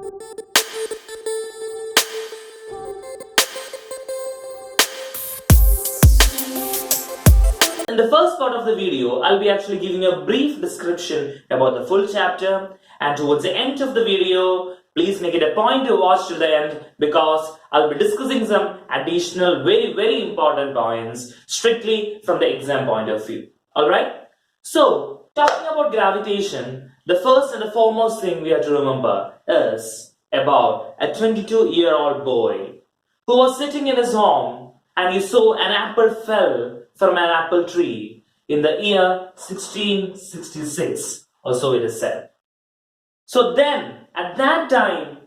In the first part of the video, I'll be actually giving a brief description about the full chapter, and towards the end of the video, please make it a point to watch to the end because I'll be discussing some additional very important points strictly from the exam point of view. Alright? So, talking about gravitation, the first and the foremost thing we have to remember is about a 22-year-old boy who was sitting in his home and he saw an apple fell from an apple tree in the year 1666, or so it is said. So then, at that time,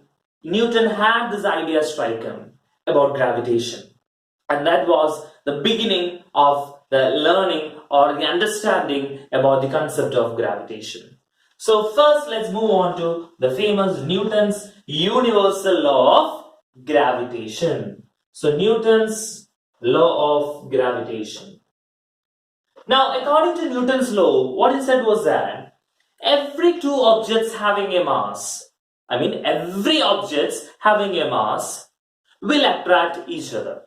Newton had this idea strike him about gravitation. And that was the beginning of the learning or the understanding about the concept of gravitation. So first, let's move on to the famous Newton's universal law of gravitation. So Newton's law of gravitation. Now, according to Newton's law, what he said was that every two objects having a mass, every object having a mass will attract each other.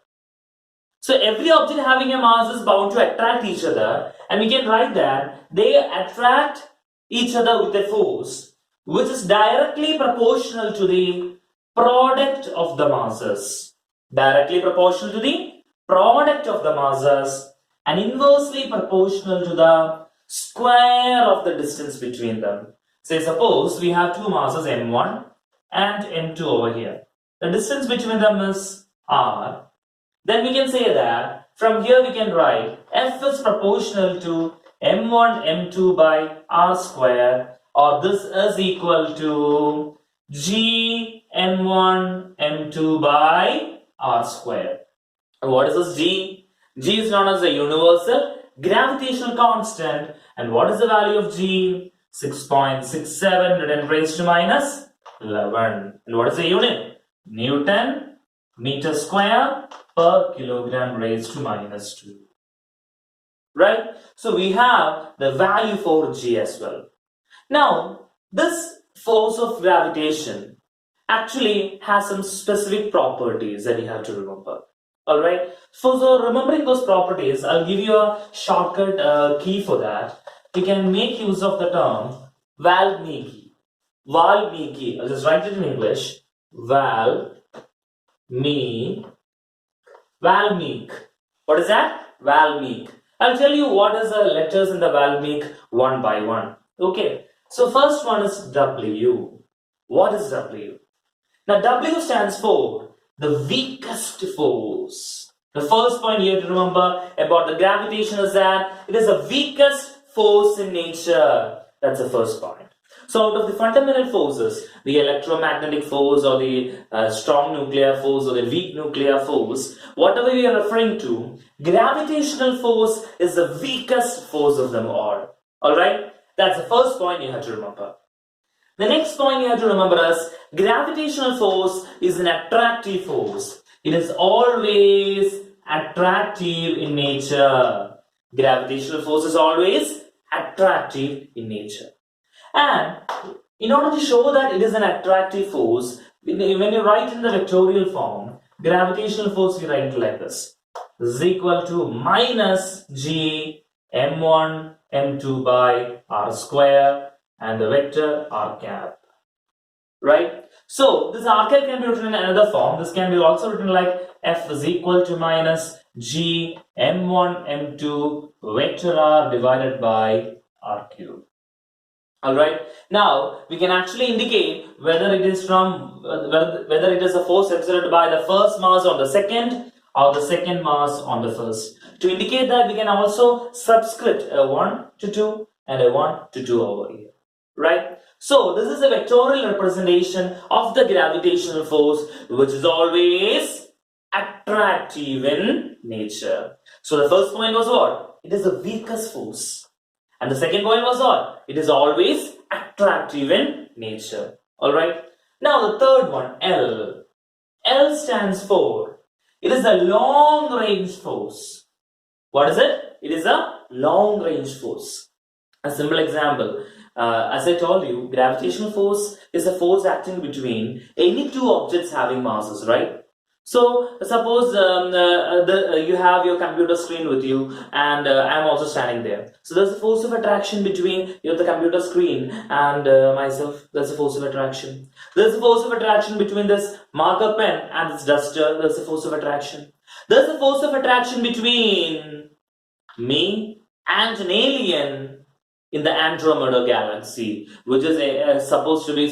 So every object having a mass is bound to attract each other, and we can write that they attract each other with a force which is directly proportional to the product of the masses. Directly proportional to the product of the masses and inversely proportional to the square of the distance between them. Say suppose we have two masses m1 and m2 over here. The distance between them is r. Then we can say that from here we can write F is proportional to m1 m2 by r square, or this is equal to g m1 m2 by r square. And what is this g? G is known as the universal gravitational constant, and what is the value of G? 6.67 10 raised to minus 11. And what is the unit? Newton meter square per kilogram raised to minus 2. Right? So we have the value for G as well. Now, this force of gravitation actually has some specific properties that you have to remember. Alright, so remembering those properties, I'll give you a shortcut key for that. You can make use of the term Valmiki. Valmiki, I'll just write it in English. Valmeek. What is that? Valmeek. I'll tell you what is the letters in the Valmeek one by one. Okay, so first one is W. What is W? Now W stands for the weakest force. The first point you have to remember about the gravitation is that it is the weakest force in nature. That's the first point. So out of the fundamental forces, the electromagnetic force or the strong nuclear force or the weak nuclear force, whatever we are referring to, gravitational force is the weakest force of them all. Alright? That's the first point you have to remember. The next point you have to remember is gravitational force is an attractive force. It is always attractive in nature. Gravitational force is always attractive in nature. And in order to show that it is an attractive force, when you write in the vectorial form, gravitational force we write like this. This is equal to minus G m1 m2 by r square and the vector r cap. Right? So this r cap can be written in another form. This can be also written like F is equal to minus G m1 m2 vector r divided by r cube. Alright, now we can actually indicate whether it is from whether it is a force exerted by the first mass on the second or the second mass on the first. To indicate that, we can also subscript a 1 to 2 and a 1 to 2 over here. Right? So this is a vectorial representation of the gravitational force, which is always attractive in nature. So the first point was what? It is the weakest force. And the second point was what? It is always attractive in nature. Alright? Now the third one, L. L stands for, it is a long range force. What is it? It is a long range force. A simple example. as I told you, gravitational force is a force acting between any two objects having masses, right? So suppose you have your computer screen with you, and I'm also standing there. So there's a force of attraction between the computer screen and myself. There's a force of attraction. There's a force of attraction between this marker pen and this duster. There's a force of attraction. There's a force of attraction between me and an alien in the Andromeda galaxy, which is supposedly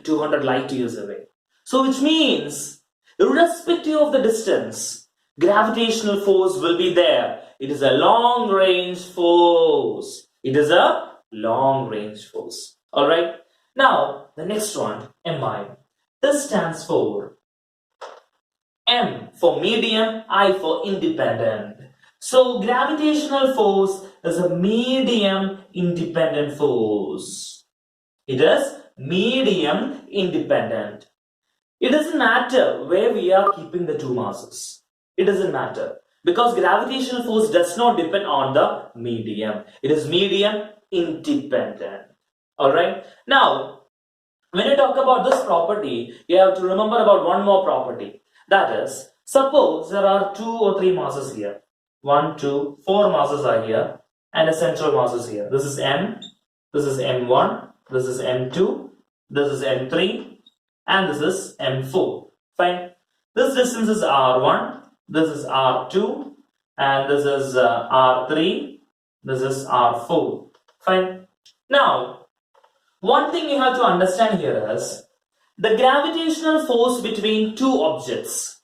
200 light years away. So which means, irrespective of the distance, gravitational force will be there. It is a long range force. It is a long range force. Alright. Now, the next one, MI. This stands for M for medium, I for independent. So, gravitational force is a medium independent force. It is medium independent. It doesn't matter where we are keeping the two masses. It doesn't matter. Because gravitational force does not depend on the medium. It is medium independent. Alright. Now, when you talk about this property, you have to remember about one more property. That is, suppose there are 2 or 3 masses here. 1, 2, 4 masses are here. And a central mass is here. This is M. This is M1. This is M2. This is M3. And this is M4. Fine. This distance is R1. This is R2. And this is R3. This is R4. Fine. Now, one thing you have to understand here is the gravitational force between two objects.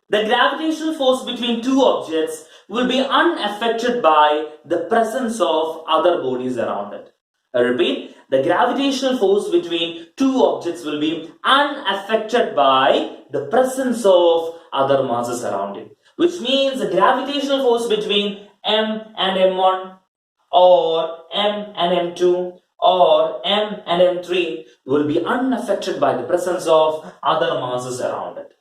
The gravitational force between two objects will be unaffected by the presence of other bodies around it. I repeat, the gravitational force between two objects will be unaffected by the presence of other masses around it. Which means the gravitational force between M and M1 or M and M2 or M and M3 will be unaffected by the presence of other masses around it.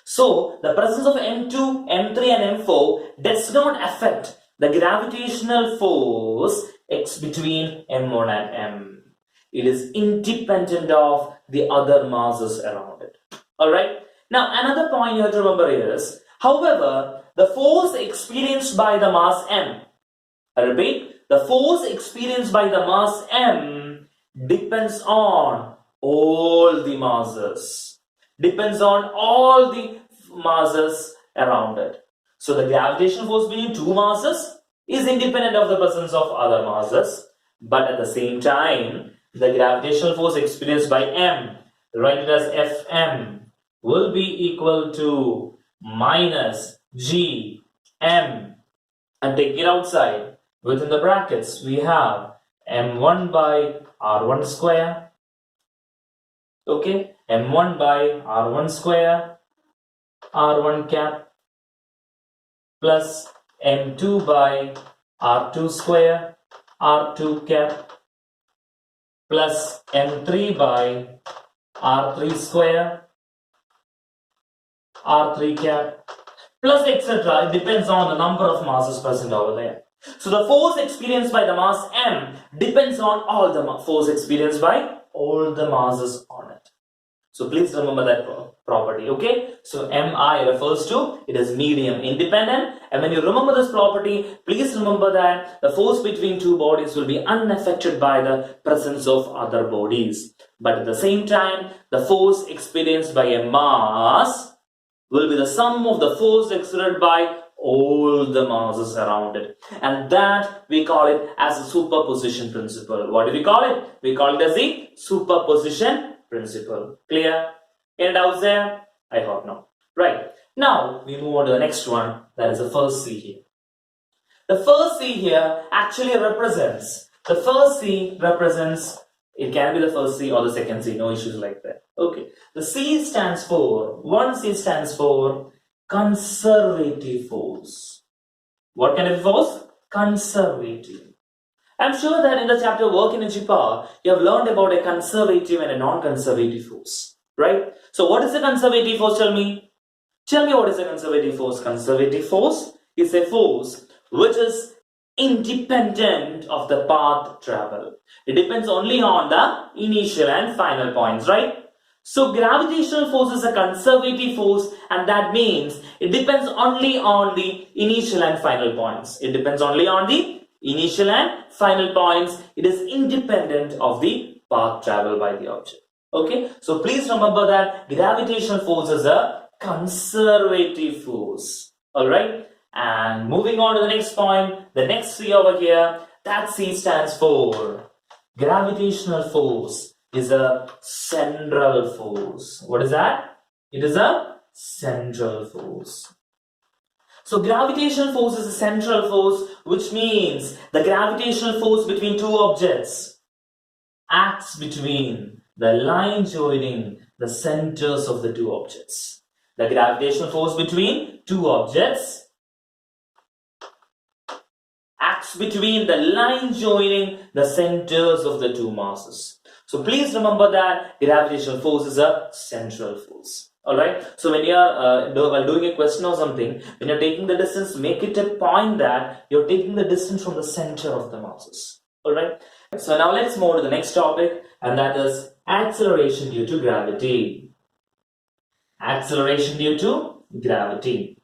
So, the presence of M2, M3 and M4 does not affect the gravitational force X between M1 and M. It is independent of the other masses around it. Alright? Now, another point you have to remember is, however, the force experienced by the mass M, I repeat, the force experienced by the mass M depends on all the masses. Depends on all the masses around it. So the gravitational force between two masses is independent of the presence of other masses. But at the same time, the gravitational force experienced by M, write it as Fm, will be equal to minus G M. And take it outside. Within the brackets, we have M1 by R1 square. Okay, M1 by R1 square, R1 cap, plus M2 by R2 square, R2 cap, plus M3 by R3 square, R3 cap, plus etc. It depends on the number of masses present over there. So the force experienced by the mass M depends on all the force experienced by all the masses on it. So please remember that property, okay? So Mi refers to, it is medium independent, and when you remember this property, please remember that the force between two bodies will be unaffected by the presence of other bodies. But at the same time, the force experienced by a mass will be the sum of the force exerted by all the masses around it, and that we call it as a superposition principle. What do we call it? We call it as the superposition principle. Clear? Any doubts there? I hope not. Right. Now we move on to the next one. That is the first C here. The first C here actually represents. The first C represents. It can be the first C or the second C. No issues like that. Okay. The C stands for. One C stands for conservative force. What kind of force? Conservative. I'm sure that in the chapter Work Energy Power, you have learned about a conservative and a non-conservative force. Right? So what is a conservative force? Tell me. Tell me what is a conservative force. Conservative force is a force which is independent of the path travel. It depends only on the initial and final points, right? So gravitational force is a conservative force, and that means it depends only on the initial and final points. It depends only on the initial and final points. It is independent of the path traveled by the object. Okay, so please remember that gravitational force is a conservative force. All right, and moving on to the next point, the next C over here, that C stands for gravitational force is a central force. What is that? It is a central force. So gravitational force is a central force, which means the gravitational force between two objects acts between the line joining the centers of the two objects. The gravitational force between two objects acts between the line joining the centers of the two masses. So please remember that gravitational force is a central force. Alright, so when you are while doing a question or something, when you're taking the distance, make it a point that you're taking the distance from the center of the masses. Alright, so now let's move to the next topic, and that is acceleration due to gravity. Acceleration due to gravity.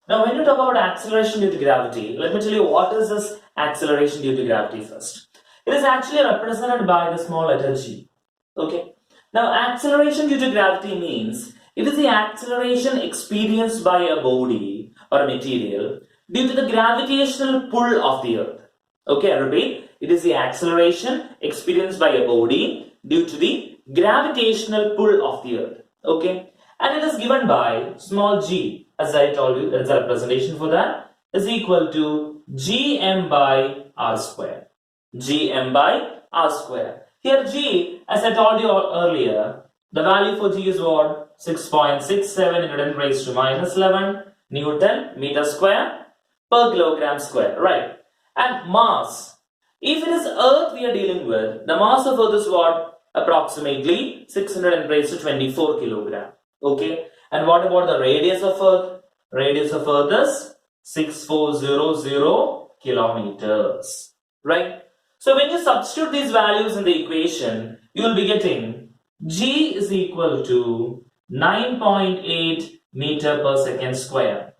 Now when you talk about acceleration due to gravity, let me tell you what is this acceleration due to gravity first. It is actually represented by the small letter g. Okay. Now acceleration due to gravity means it is the acceleration experienced by a body or a material due to the gravitational pull of the earth. Okay, I repeat, it is the acceleration experienced by a body due to the gravitational pull of the earth. Okay, and it is given by small g, as I told you, that is a representation for that, is equal to gm by r square. Gm by r square. Here g, as I told you earlier, the value for g is what? 6.67 into 10 raised to minus 11 Newton meter square per kilogram square, right? And mass, if it is earth we are dealing with, the mass of earth is what? Approximately 600 raised to 24 kilogram. Okay, and what about the radius of earth? Radius of earth is 6400 kilometers, right? So when you substitute these values in the equation, you will be getting g is equal to 9.8 meter per second square.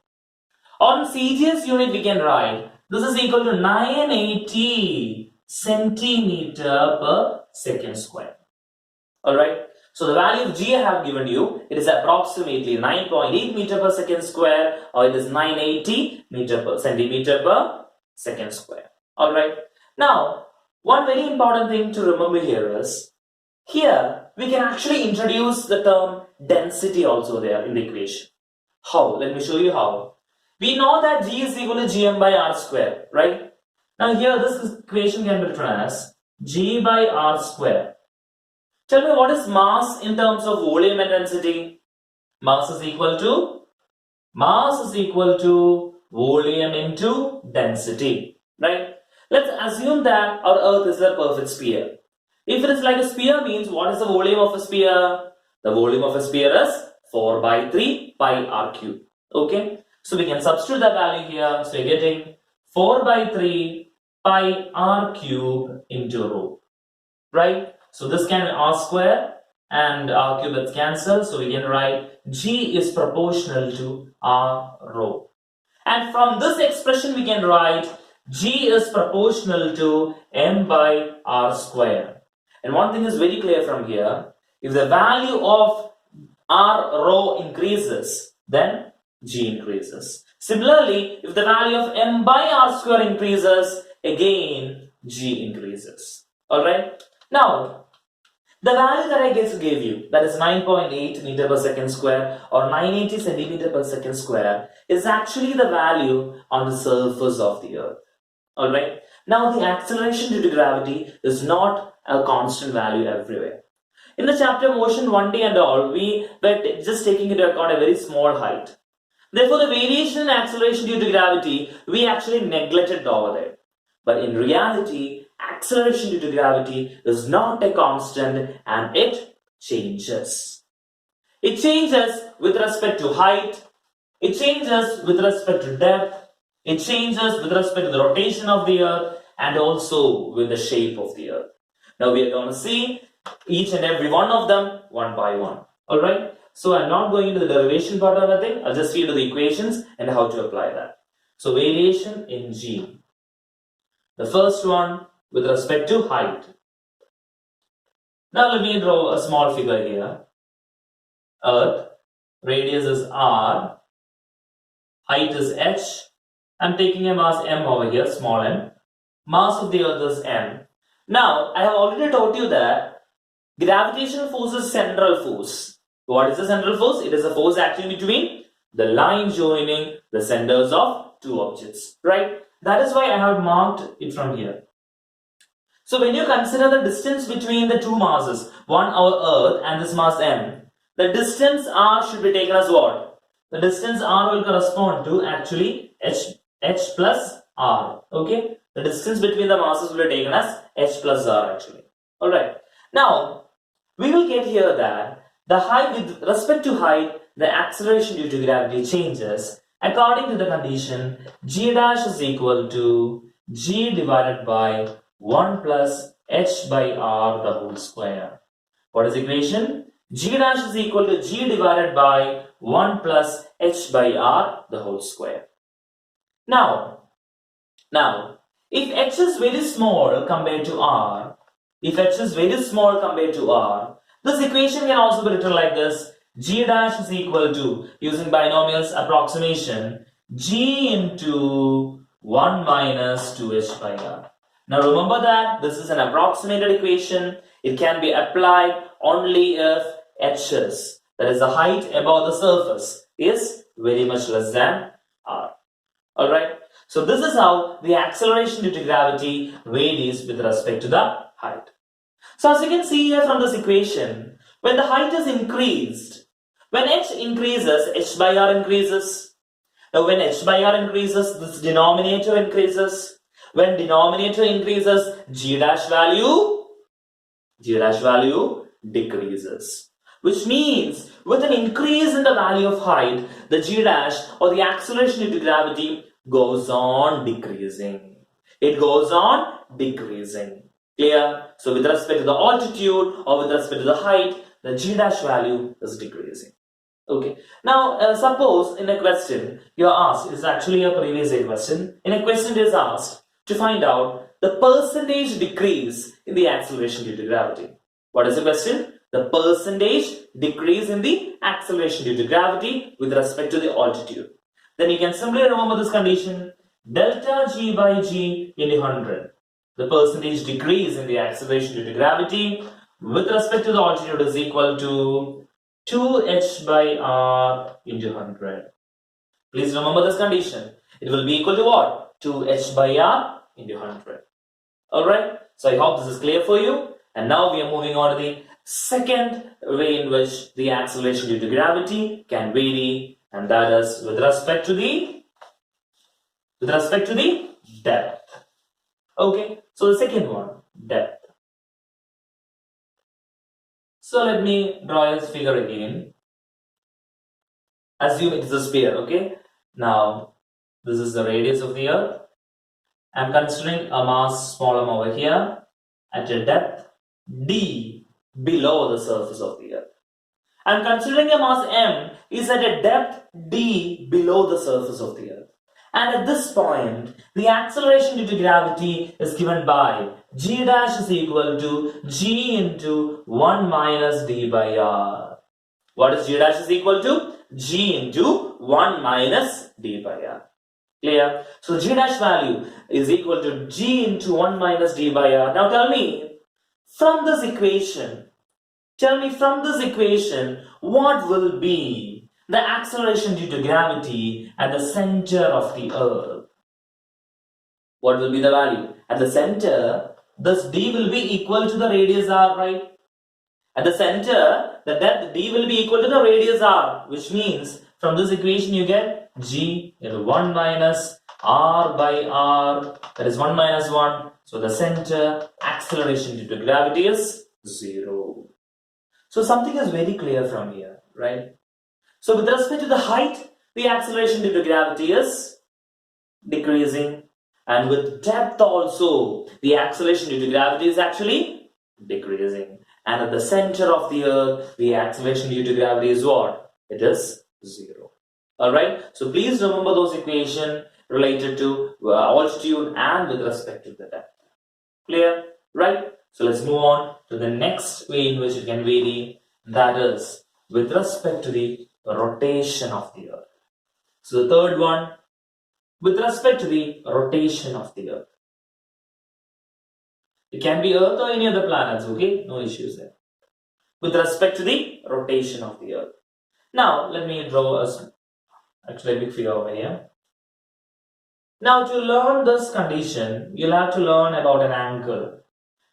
On CGS unit we can write this is equal to 980 centimeter per second square. Alright, so the value of g I have given you, it is approximately 9.8 meter per second square, or it is 980 centimeter per second square. Alright, now one very important thing to remember here is, here we can actually introduce the term density also there in the equation. How? Let me show you how. We know that g is equal to gm by r square, right? Now here this equation can be written as g by r square. Tell me what is mass in terms of volume and density? Mass is equal to volume into density, right? Let's assume that our earth is a perfect sphere. If it is like a sphere means what is the volume of a sphere? The volume of a sphere is 4 by 3 pi r cube. Okay, so we can substitute the value here. So you're getting 4 by 3 pi r cube into rho, right? So this can be r square and r cube is cancelled. So we can write g is proportional to r rho. And from this expression we can write g is proportional to m by r square. And one thing is very clear from here. If the value of r rho increases, then g increases. Similarly, if the value of m by r square increases, again g increases. Alright? Now, the value that I just gave you, that is 9.8 meter per second square or 980 centimeter per second square, is actually the value on the surface of the earth. Alright? Now, the acceleration due to gravity is not a constant value everywhere. In the chapter motion 1D and all, we were just taking into account a very small height. Therefore, the variation in acceleration due to gravity, we actually neglected over there. But in reality, acceleration due to gravity is not a constant and it changes. It changes with respect to height, it changes with respect to depth, It changes with respect to the rotation of the earth and also with the shape of the earth. Now we are going to see each and every one of them one by one. Alright, so I'm not going into the derivation part or nothing. I'll just read the equations and how to apply that. So variation in G. The first one with respect to height. Now let me draw a small figure here. Earth, radius is R, height is h. I'm taking a mass m over here, small m. Mass of the earth is m. Now, I have already taught you that gravitational force is central force. What is the central force? It is a force acting between the line joining the centers of two objects, right? That is why I have marked it from here. So when you consider the distance between the two masses, one our earth and this mass m, the distance r should be taken as what? The distance r will correspond to actually h plus r, okay? The distance between the masses will be taken as h plus r actually. Alright. Now, we will get here that the height, with respect to height, the acceleration due to gravity changes according to the condition g dash is equal to g divided by 1 plus h by r the whole square. What is the equation? G dash is equal to g divided by 1 plus h by r the whole square. Now, if h is very small compared to r, this equation can also be written like this. G dash is equal to, using binomials approximation, g into 1 minus 2h by r. Now remember that this is an approximated equation. It can be applied only if h's, that is the height above the surface, is very much less than r. Alright, so this is how the acceleration due to gravity varies with respect to the height. So as you can see here from this equation, when the height is increased, when h increases, h by r increases. Now when h by r increases, this denominator increases. When denominator increases, g dash value decreases. Which means with an increase in the value of height, the g dash or the acceleration due to gravity goes on decreasing. It goes on decreasing. Clear? So with respect to the altitude or with respect to the height, the g dash value is decreasing. Okay. Now suppose in a question you are asked, it is actually a previous year question, in a question it is asked to find out the percentage decrease in the acceleration due to gravity. What is the question? The percentage decrease in the acceleration due to gravity with respect to the altitude. Then you can simply remember this condition, delta g by g into 100. The percentage decrease in the acceleration due to gravity with respect to the altitude is equal to 2h by r into 100. Please remember this condition. It will be equal to what? 2h by r into 100. Alright, so I hope this is clear for you. And now we are moving on to the second way in which the acceleration due to gravity can vary, and that is with respect to the depth. Okay, so the second one, depth. So let me draw this figure again. Assume it is a sphere, okay? Now, this is the radius of the earth. I'm considering a mass small m over here at a depth d below the surface of the earth. I'm considering a mass m is at a depth d below the surface of the earth. And at this point, the acceleration due to gravity is given by g dash is equal to g into 1 minus d by r. What is g dash is equal to? G into 1 minus d by r. Clear? So g dash value is equal to g into 1 minus d by r. Now tell me, from this equation, what will be the acceleration due to gravity at the center of the earth? What will be the value? At the center, this d will be equal to the radius r, right? At the center, the depth d will be equal to the radius r, which means from this equation you get g into 1 minus r by r, that is 1 minus 1. So the center acceleration due to gravity is 0. So something is very clear from here, right? So with respect to the height, the acceleration due to gravity is decreasing, and with depth also the acceleration due to gravity is actually decreasing, and at the center of the earth the acceleration due to gravity is what? It is 0. Alright, so please remember those equations related to altitude and with respect to the depth. Clear? Right? So let's move on to the next way in which it can vary, that is with respect to the rotation of the earth. So the third one, with respect to the rotation of the earth. It can be earth or any other planets, okay? No issues there. With respect to the rotation of the earth. Now, let me draw a big figure over here. Now, to learn this condition, you'll have to learn about an angle,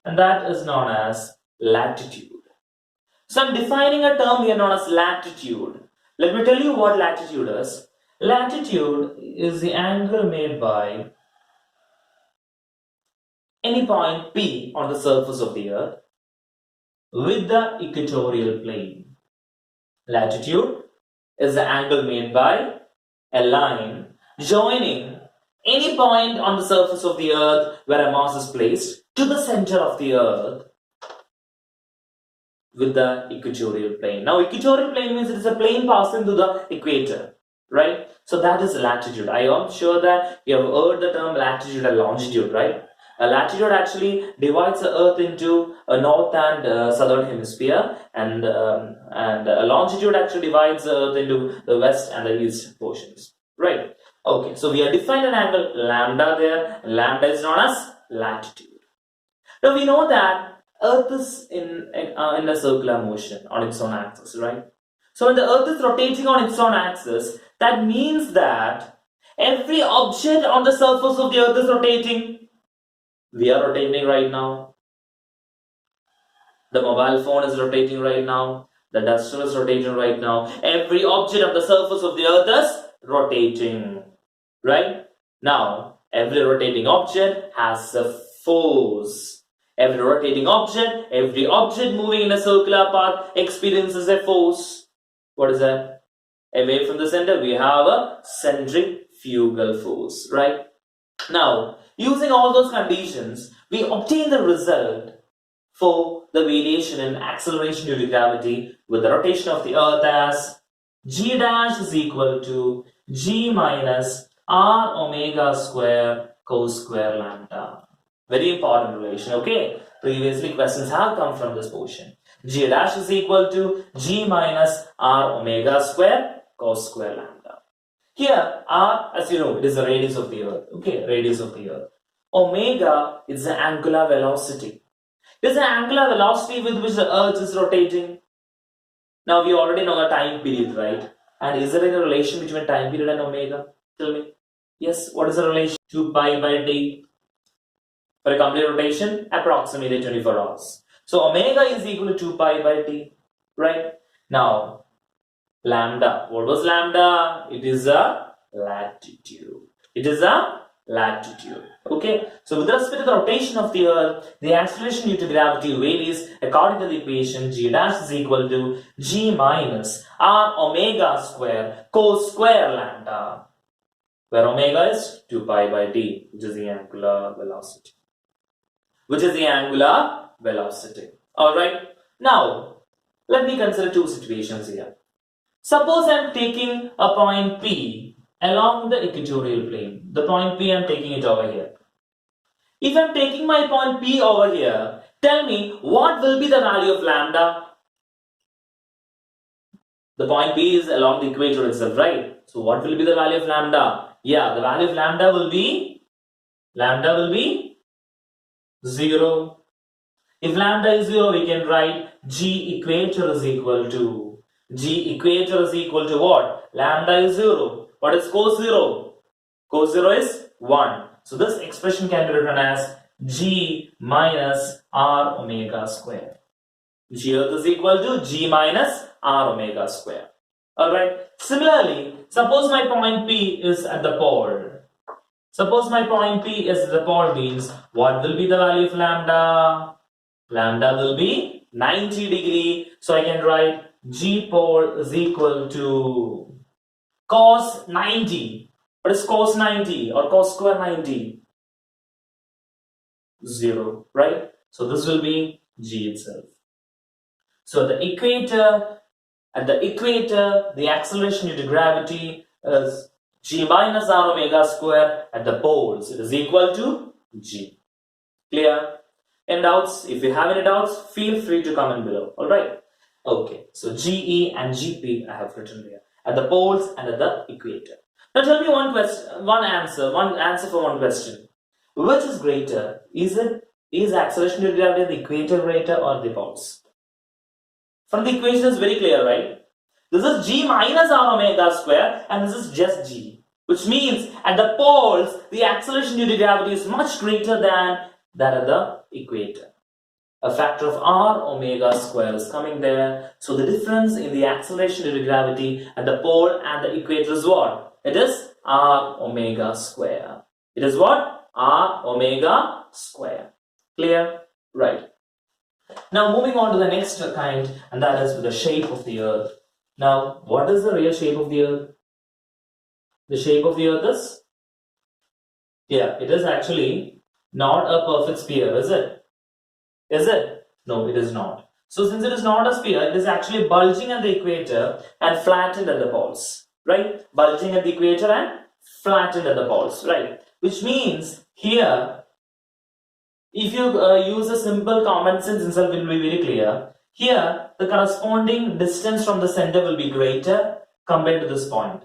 and that is known as latitude. So I'm defining a term here known as latitude. Let me tell you what latitude is. Latitude is the angle made by any point P on the surface of the earth with the equatorial plane. Latitude is the angle made by a line joining any point on the surface of the earth where a mass is placed to the center of the earth with the equatorial plane. Now, equatorial plane means it is a plane passing through the equator, right? So that is latitude. I am sure that you have heard the term latitude and longitude, right? A latitude actually divides the earth into a north and southern hemisphere, and a longitude actually divides the earth into the west and the east portions, right? Okay, so we have defined an angle lambda there. Lambda is known as latitude. Now we know that Earth is in a circular motion on its own axis, right? So when the Earth is rotating on its own axis, that means that every object on the surface of the Earth is rotating. We are rotating right now. The mobile phone is rotating right now. The duster is rotating right now. Every object on the surface of the Earth is rotating, right? Now, every rotating object has a force. Every rotating object, every object moving in a circular path experiences a force. What is that? Away from the center, we have a centrifugal force, right? Now, using all those conditions, we obtain the result for the variation in acceleration due to gravity with the rotation of the earth as g dash is equal to g minus r omega square cos square lambda. Very important relation, okay? Previously, questions have come from this portion. G dash is equal to G minus R omega square cos square lambda. Here, R, as you know, it is the radius of the earth, okay? Radius of the earth. Omega is the angular velocity. It is the angular velocity with which the earth is rotating. Now, we already know the time period, right? And is there any relation between time period and omega? Tell me. Yes, what is the relation? 2 pi by t. For a complete rotation, approximately 24 hours. So omega is equal to 2 pi by t, right? Now, lambda. What was lambda? It is a latitude. It is a latitude. Okay? So with respect to the rotation of the earth, the acceleration due to gravity varies according to the equation g dash is equal to g minus r omega square cos square lambda, where omega is 2 pi by t, which is the angular velocity. Alright, now let me consider two situations here. Suppose I am taking a point P along the equatorial plane. The point P I am taking it over here. If I am taking my point P over here, tell me what will be the value of lambda? The point P is along the equator itself, right? So what will be the value of lambda? Yeah, the value of lambda will be 0. If lambda is 0, we can write G equator is equal to what? Lambda is 0. What is cos 0? Cos 0 is 1. So this expression can be written as G minus R omega square. G earth is equal to G minus R omega square. Alright. Similarly, suppose my point P is at the pole. Suppose my point P is the pole means what will be the value of lambda? Lambda will be 90 degree. So I can write G pole is equal to cos 90. What is cos 90 or cos square 90? 0, right? So this will be G itself. So at the equator, the acceleration due to gravity is G minus R omega square. At the poles, it is equal to G. Clear? Any doubts? If you have any doubts, feel free to comment below. Alright? Okay, so GE and GP I have written here. At the poles and at the equator. Now tell me one answer for one question. Which is greater? Is acceleration due to gravity at the equator greater or the poles? From the equation is very clear, right? This is G minus R omega square and this is just G. Which means at the poles, the acceleration due to gravity is much greater than that at the equator. A factor of R omega square is coming there. So the difference in the acceleration due to gravity at the pole and the equator is what? It is R omega square. It is what? R omega square. Clear? Right. Now moving on to the next kind, and that is with the shape of the earth. Now, what is the real shape of the earth? The shape of the earth is? Yeah, it is actually not a perfect sphere, is it? Is it? No, it is not. So since it is not a sphere, it is actually bulging at the equator and flattened at the poles, right? Bulging at the equator and flattened at the poles, right? Which means here, if you use a simple common sense itself, it will be very clear. Here, the corresponding distance from the center will be greater compared to this point,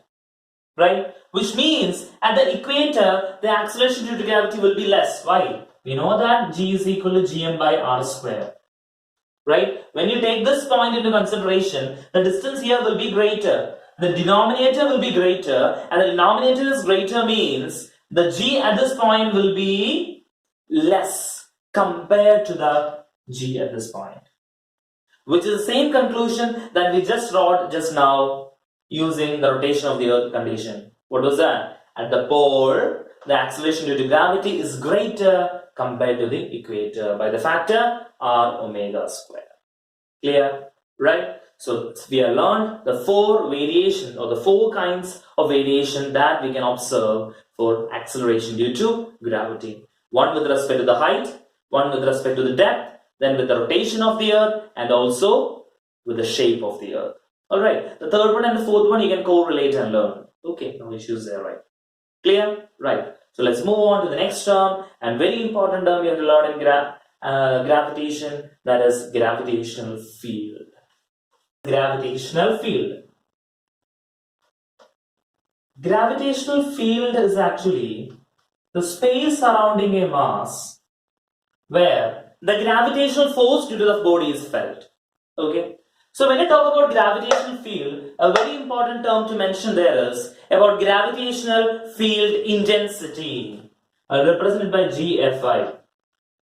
right? Which means at the equator, the acceleration due to gravity will be less. Why? We know that G is equal to Gm by R square, right? When you take this point into consideration, the distance here will be greater. The denominator will be greater, and the denominator is greater means the G at this point will be less compared to the G at this point. Which is the same conclusion that we just wrote just now using the rotation of the earth condition. What was that? At the pole, the acceleration due to gravity is greater compared to the equator by the factor R omega square. Clear? Right? So we have learned the four variations or the four kinds of variation that we can observe for acceleration due to gravity. One with respect to the height, one with respect to the depth, then with the rotation of the earth, and also with the shape of the earth. Alright, the third one and the fourth one you can correlate and learn. Okay, no issues there, right? Clear? Right. So let's move on to the next term, and very important term you have to learn in gravitation, that is gravitational field. Gravitational field. Gravitational field is actually the space surrounding a mass where the gravitational force due to the body is felt. Okay. So when I talk about gravitational field, a very important term to mention there is about gravitational field intensity. I'll represent it by GFI.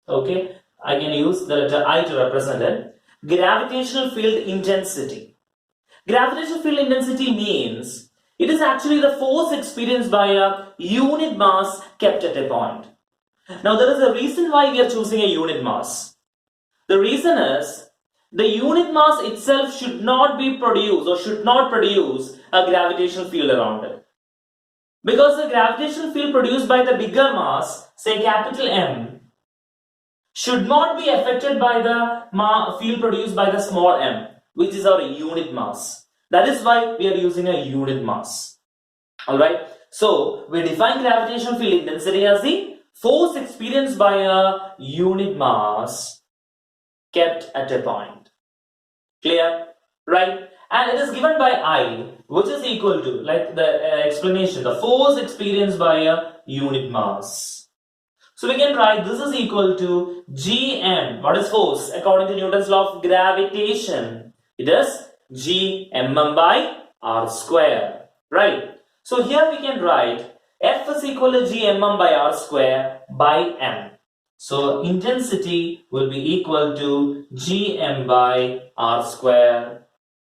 Okay. I can use the letter I to represent it. Gravitational field intensity. Gravitational field intensity means it is actually the force experienced by a unit mass kept at a point. Now there is a reason why we are choosing a unit mass. The reason is the unit mass itself should not be produced or should not produce a gravitational field around it. Because the gravitational field produced by the bigger mass, say capital M, should not be affected by the field produced by the small m, which is our unit mass. That is why we are using a unit mass. Alright, so we define gravitational field intensity as the force experienced by a unit mass kept at a point. Clear? Right? And it is given by I, which is equal to, like the explanation, the force experienced by a unit mass. So we can write this is equal to Gm. What is force? According to Newton's law of gravitation, it is Gmm by R square. Right? So here we can write F is equal to Gmm by R square by m. So intensity will be equal to Gm by R square.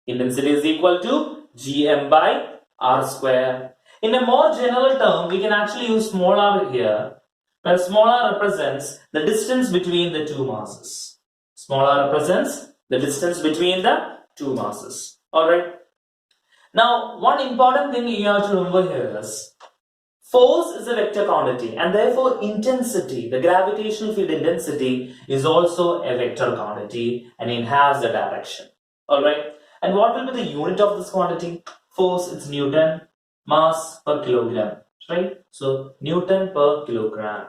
Intensity is equal to Gm by R square. In a more general term, we can actually use small r here, where small r represents the distance between the two masses. Small r represents the distance between the two masses. Alright. Now, one important thing you have to remember here is, Force is a vector quantity and therefore intensity, the gravitational field intensity, is also a vector quantity and it has a direction. Alright, and what will be the unit of this quantity? Force, it's Newton, mass per kilogram, right? So Newton per kilogram.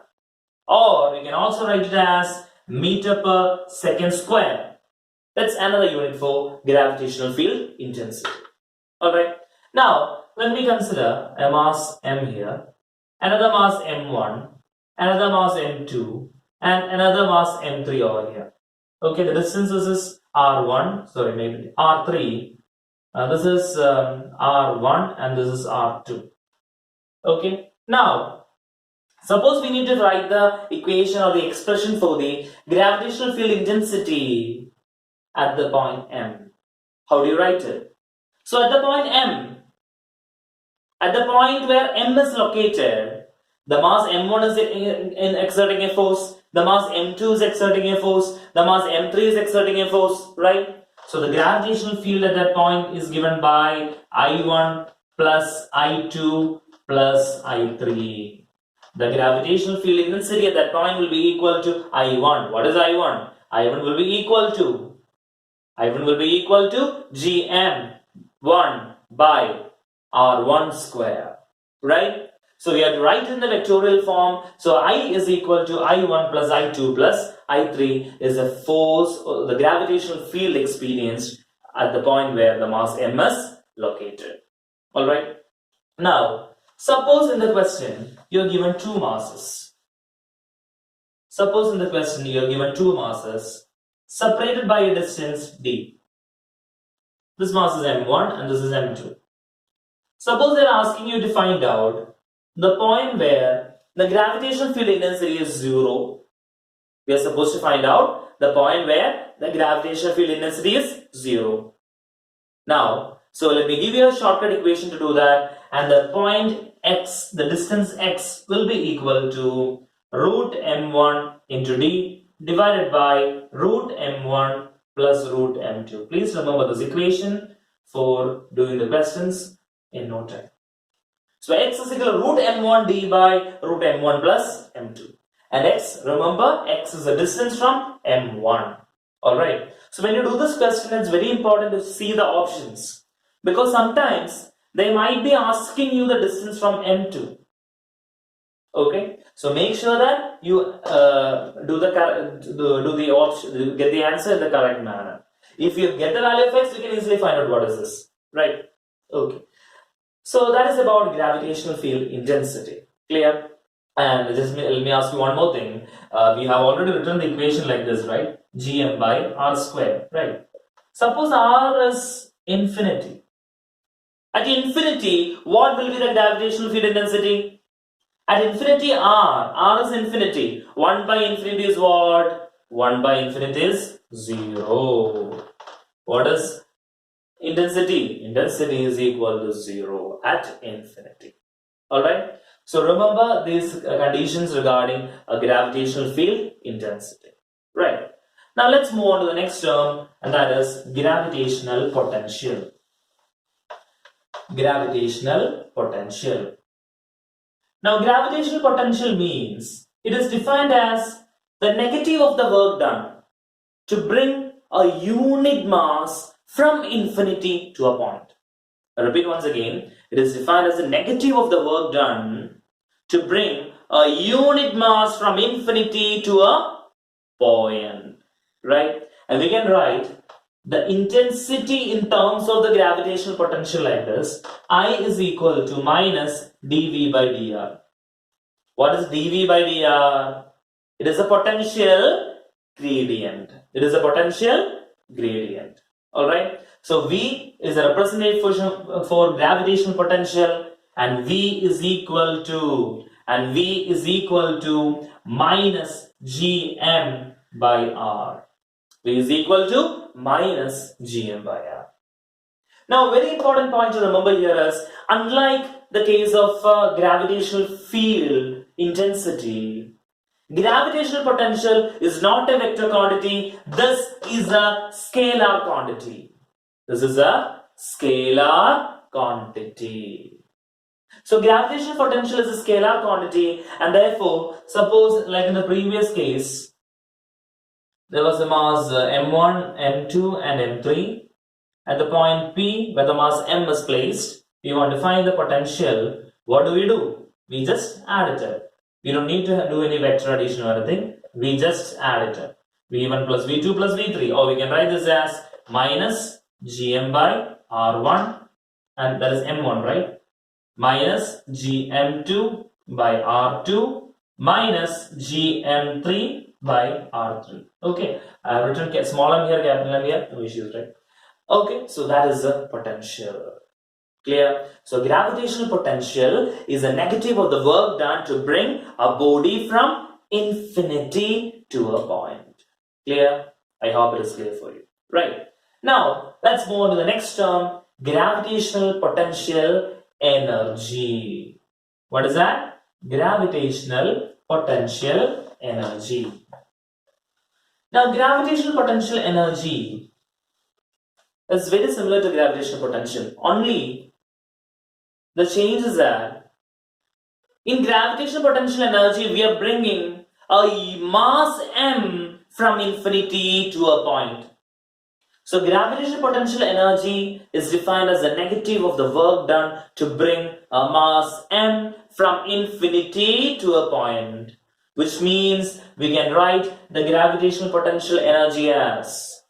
Or we can also write it as meter per second square. That's another unit for gravitational field intensity. Alright, now when we consider a mass m here, another mass m1, another mass m2, and another mass m3 over here. Okay, the distances is r1, sorry, maybe r3. This is r1 and this is r2. Okay, now suppose we need to write the equation or the expression for the gravitational field intensity at the point M. How do you write it? So at the point M, at the point where M is located, the mass M1 is exerting a force, the mass M2 is exerting a force, the mass M3 is exerting a force, right? So the gravitational field at that point is given by I1 plus I2 plus I3. The gravitational field intensity at that point will be equal to I1. What is I1? I1 will be equal to GM1 by R1 square, right? So we have to write in the vectorial form. So I is equal to I1 plus I2 plus I3 is the force, or the gravitational field experienced at the point where the mass M is located. Alright. Now, suppose in the question you are given two masses. Suppose in the question you are given two masses separated by a distance d. This mass is M1 and this is M2. Suppose they are asking you to find out the point where the gravitational field intensity is 0. We are supposed to find out the point where the gravitational field intensity is 0. Now, so let me give you a shortcut equation to do that, and the point x, the distance x, will be equal to root m1 into d divided by root m1 plus root m2. Please remember this equation for doing the questions in no time. So x is equal to root m1 d by root m1 plus m2. And x, remember, x is the distance from m1. Alright. So when you do this question, it's very important to see the options. Because sometimes they might be asking you the distance from m2. Okay. So make sure that you get the answer in the correct manner. If you get the value of x, you can easily find out what is this. Right. Okay. So that is about gravitational field intensity. Clear? And just let me ask you one more thing. We have already written the equation like this, right? Gm by r square, right? Suppose r is infinity. At infinity, what will be the gravitational field intensity? At infinity, r is infinity. 1 by infinity is what? 1 by infinity is 0. What is intensity? Intensity is equal to 0 at infinity. Alright. So remember these conditions regarding a gravitational field intensity. Right. Now let's move on to the next term, and that is gravitational potential. Gravitational potential. Now gravitational potential means it is defined as the negative of the work done to bring a unit mass from infinity to a point. I repeat once again, it is defined as the negative of the work done to bring a unit mass from infinity to a point, right? And we can write the intensity in terms of the gravitational potential like this. I is equal to minus dV by dr. What is dV by dr? It is a potential gradient. It is a potential gradient. Alright. So V is a representative function for gravitational potential, and V is equal to minus Gm by R. V is equal to minus Gm by R. Now, a very important point to remember here is, unlike the case of gravitational field intensity, gravitational potential is not a vector quantity. This is a scalar quantity. This is a scalar quantity. So gravitational potential is a scalar quantity, and therefore, suppose like in the previous case, there was a mass m1, m2 and m3 at the point P where the mass m is placed. We want to find the potential. What do? We just add it up. We don't need to do any vector addition or anything. We just add it up. V1 plus V2 plus V3, or we can write this as minus Gm by R1, and that is M1, right? Minus Gm2 by R2 minus Gm3 by R3. Okay, I have written small m here, capital M here, no issues, right? Okay, so that is the potential. Clear? So gravitational potential is a negative of the work done to bring a body from infinity to a point. Clear? I hope it is clear for you. Right. Now, let's move on to the next term, gravitational potential energy. What is that? Gravitational potential energy. Now, gravitational potential energy is very similar to gravitational potential. Only the change is that in gravitational potential energy, we are bringing a mass m from infinity to a point. So gravitational potential energy is defined as the negative of the work done to bring a mass m from infinity to a point, which means we can write the gravitational potential energy as,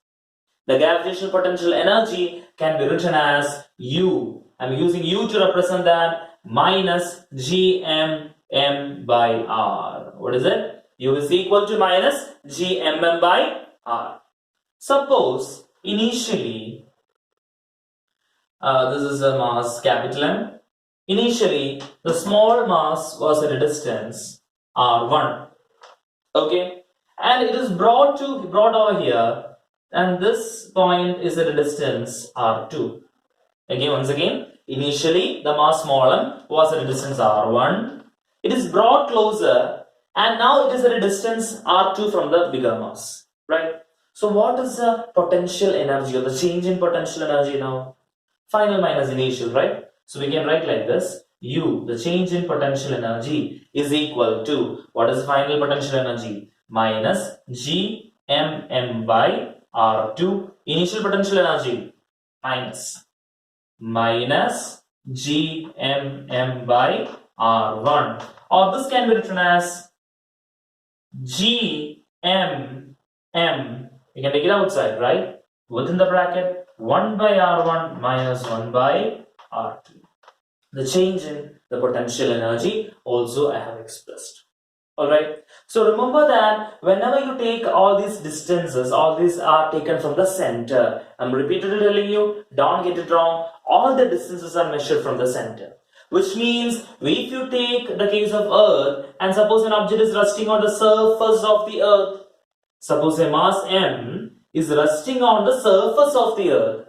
the gravitational potential energy can be written as U. I'm using U to represent that, minus Gmm by R. What is it? U is equal to minus Gmm by R. Suppose initially, this is a mass capital M. Initially, the small mass was at a distance R1. Okay, and it is brought over here, and this point is at a distance R2. Once again, initially the mass small m was at a distance R1. It is brought closer, and now it is at a distance R2 from the bigger mass, right? So what is the potential energy, or the change in potential energy now? Final minus initial, right? So we can write like this: U, the change in potential energy, is equal to, what is final potential energy? Minus Gmm by R2, initial potential energy, minus Gmm by R1, or this can be written as Gmm, you can take it outside, right? Within the bracket, 1 by R1 minus 1 by R2. The change in the potential energy also I have expressed. Alright, so remember that whenever you take all these distances, all these are taken from the center. I'm repeatedly telling you, don't get it wrong, all the distances are measured from the center. Which means, if you take the case of Earth, and suppose an object is resting on the surface of the Earth, suppose a mass m is resting on the surface of the Earth,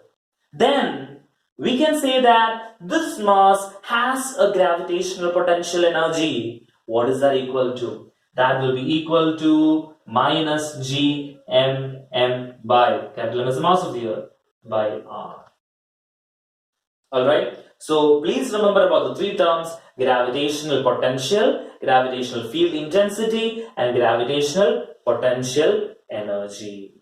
then we can say that this mass has a gravitational potential energy. What is that equal to? That will be equal to minus Gmm by, capital M is the mass of the Earth, by R. Alright, so please remember about the three terms: gravitational potential, gravitational field intensity, and gravitational potential energy.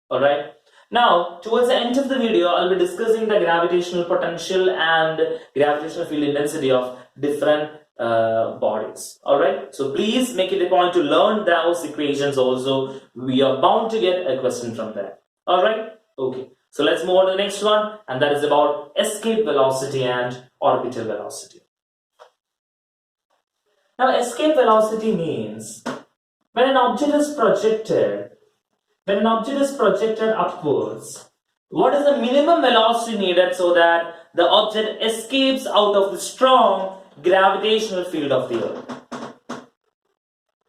Alright, now towards the end of the video, I'll be discussing the gravitational potential and gravitational field intensity of different bodies. Alright, so please make it a point to learn those equations also. We are bound to get a question from there. Alright, okay. So let's move on to the next one, and that is about escape velocity and orbital velocity. Now, escape velocity means when an object is projected upwards, what is the minimum velocity needed so that the object escapes out of the strong gravitational field of the Earth?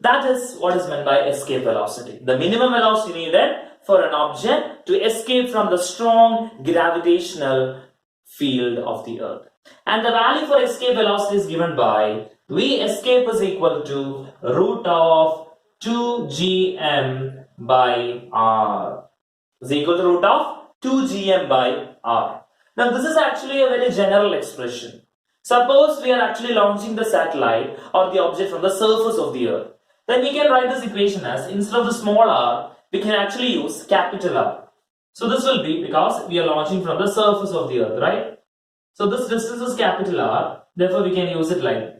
That is what is meant by escape velocity. The minimum velocity needed for an object to escape from the strong gravitational field of the Earth. And the value for escape velocity is given by V escape is equal to root of 2gm by r, is equal to root of 2gm by r. Now this is actually a very general expression. Suppose we are actually launching the satellite or the object from the surface of the earth. Then we can write this equation as, instead of the small r, we can actually use capital R. So this will be because we are launching from the surface of the earth, right? So this distance is capital R, therefore we can use it like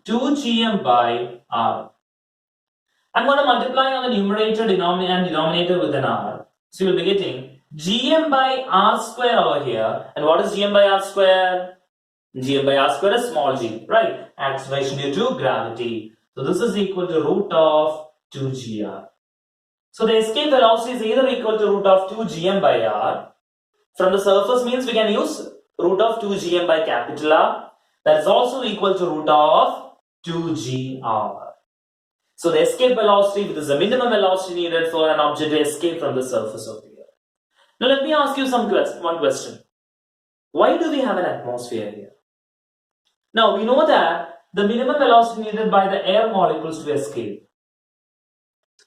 2gm by r. I'm going to multiply on the numerator and denominator with an r. So you'll be getting gm by r square over here. And what is gm by r square? Gm by r square is small g, right? Acceleration due to gravity. So this is equal to root of 2gr. So the escape velocity is either equal to root of 2gm by r. From the surface means we can use root of 2gm by capital R. That is also equal to root of 2gr. So the escape velocity, which is the minimum velocity needed for an object to escape from the surface of the earth. Now let me ask you one question. Why do we have an atmosphere here? Now we know that the minimum velocity needed by the air molecules to escape,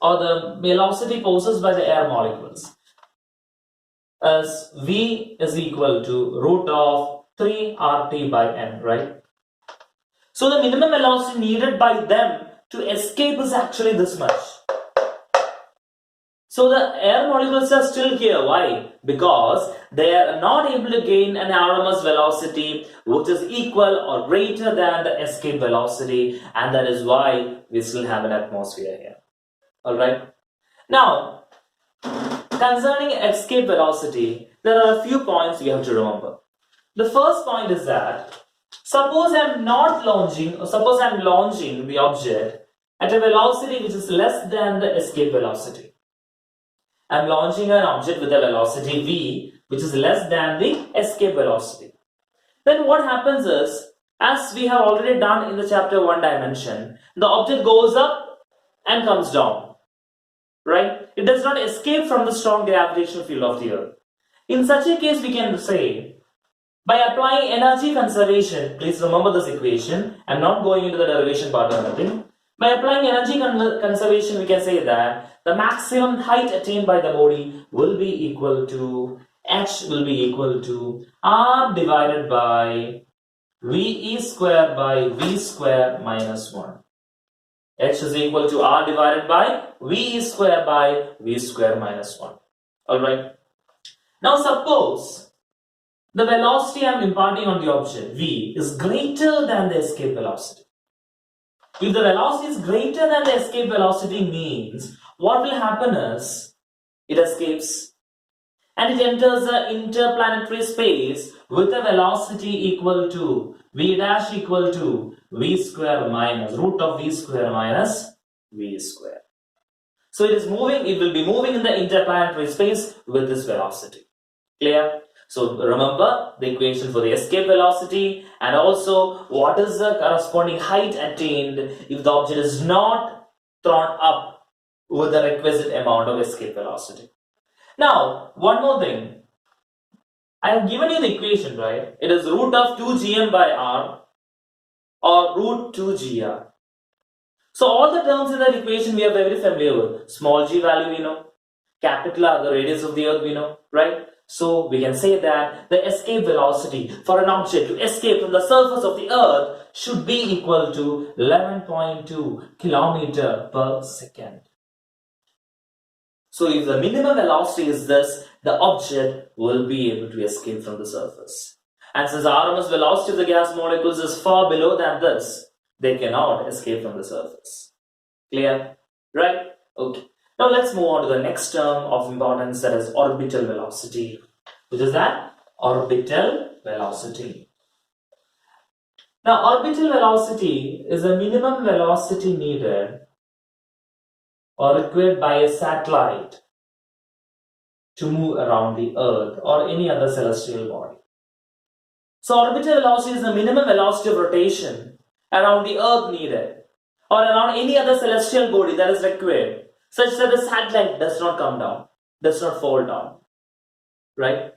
or the velocity possessed by the air molecules, as v is equal to root of 3 RT by n, right? So the minimum velocity needed by them to escape is actually this much. So the air molecules are still here. Why? Because they are not able to gain an RMS velocity which is equal or greater than the escape velocity, and that is why we still have an atmosphere here. Alright. Now, concerning escape velocity, there are a few points you have to remember. The first point is that suppose I am launching the object at a velocity which is less than the escape velocity. I am launching an object with a velocity v which is less than the escape velocity. Then what happens is, as we have already done in the chapter 1 dimension, the object goes up and comes down. Right? It does not escape from the strong gravitational field of the earth. In such a case, we can say, by applying energy conservation, please remember this equation, I'm not going into the derivation part or anything. By applying energy conservation, we can say that the maximum height attained by the body will be equal to, h will be equal to r divided by ve square by v square minus 1. H is equal to r divided by v square by v square minus 1. Alright. Now suppose the velocity I am imparting on the object, v, is greater than the escape velocity. If the velocity is greater than the escape velocity means, what will happen is, it escapes and it enters the interplanetary space with a velocity equal to v dash equal to v square minus root of v square minus v square. So it will be moving in the interplanetary space with this velocity. Clear? So remember the equation for the escape velocity, and also what is the corresponding height attained if the object is not thrown up with the requisite amount of escape velocity. Now, one more thing. I have given you the equation, right? It is root of 2gm by r or root 2gr. So all the terms in that equation we are very familiar with. Small g value we know, capital R, the radius of the earth we know, right? So we can say that the escape velocity for an object to escape from the surface of the earth should be equal to 11.2 kilometer per second. So if the minimum velocity is this, the object will be able to escape from the surface. And since the RMS velocity of the gas molecules is far below than this, they cannot escape from the surface. Clear? Right? Okay. Now let's move on to the next term of importance, that is orbital velocity. Which is that? Orbital velocity. Now orbital velocity is the minimum velocity needed or required by a satellite to move around the earth or any other celestial body. So orbital velocity is the minimum velocity of rotation around the earth needed or around any other celestial body that is required, such that the satellite does not come down, does not fall down. Right?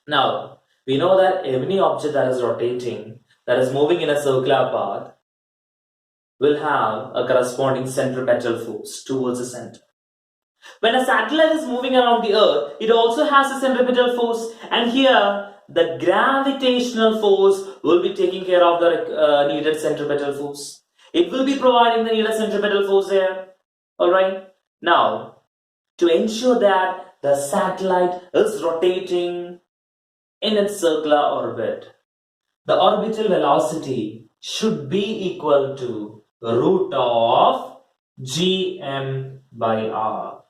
Now, we know that any object that is rotating, that is moving in a circular path, will have a corresponding centripetal force towards the center. When a satellite is moving around the earth, it also has a centripetal force, and here the gravitational force will be taking care of the needed centripetal force. It will be providing the needed centripetal force here. Alright. Now, to ensure that the satellite is rotating in its circular orbit, the orbital velocity should be equal to root of gm by r.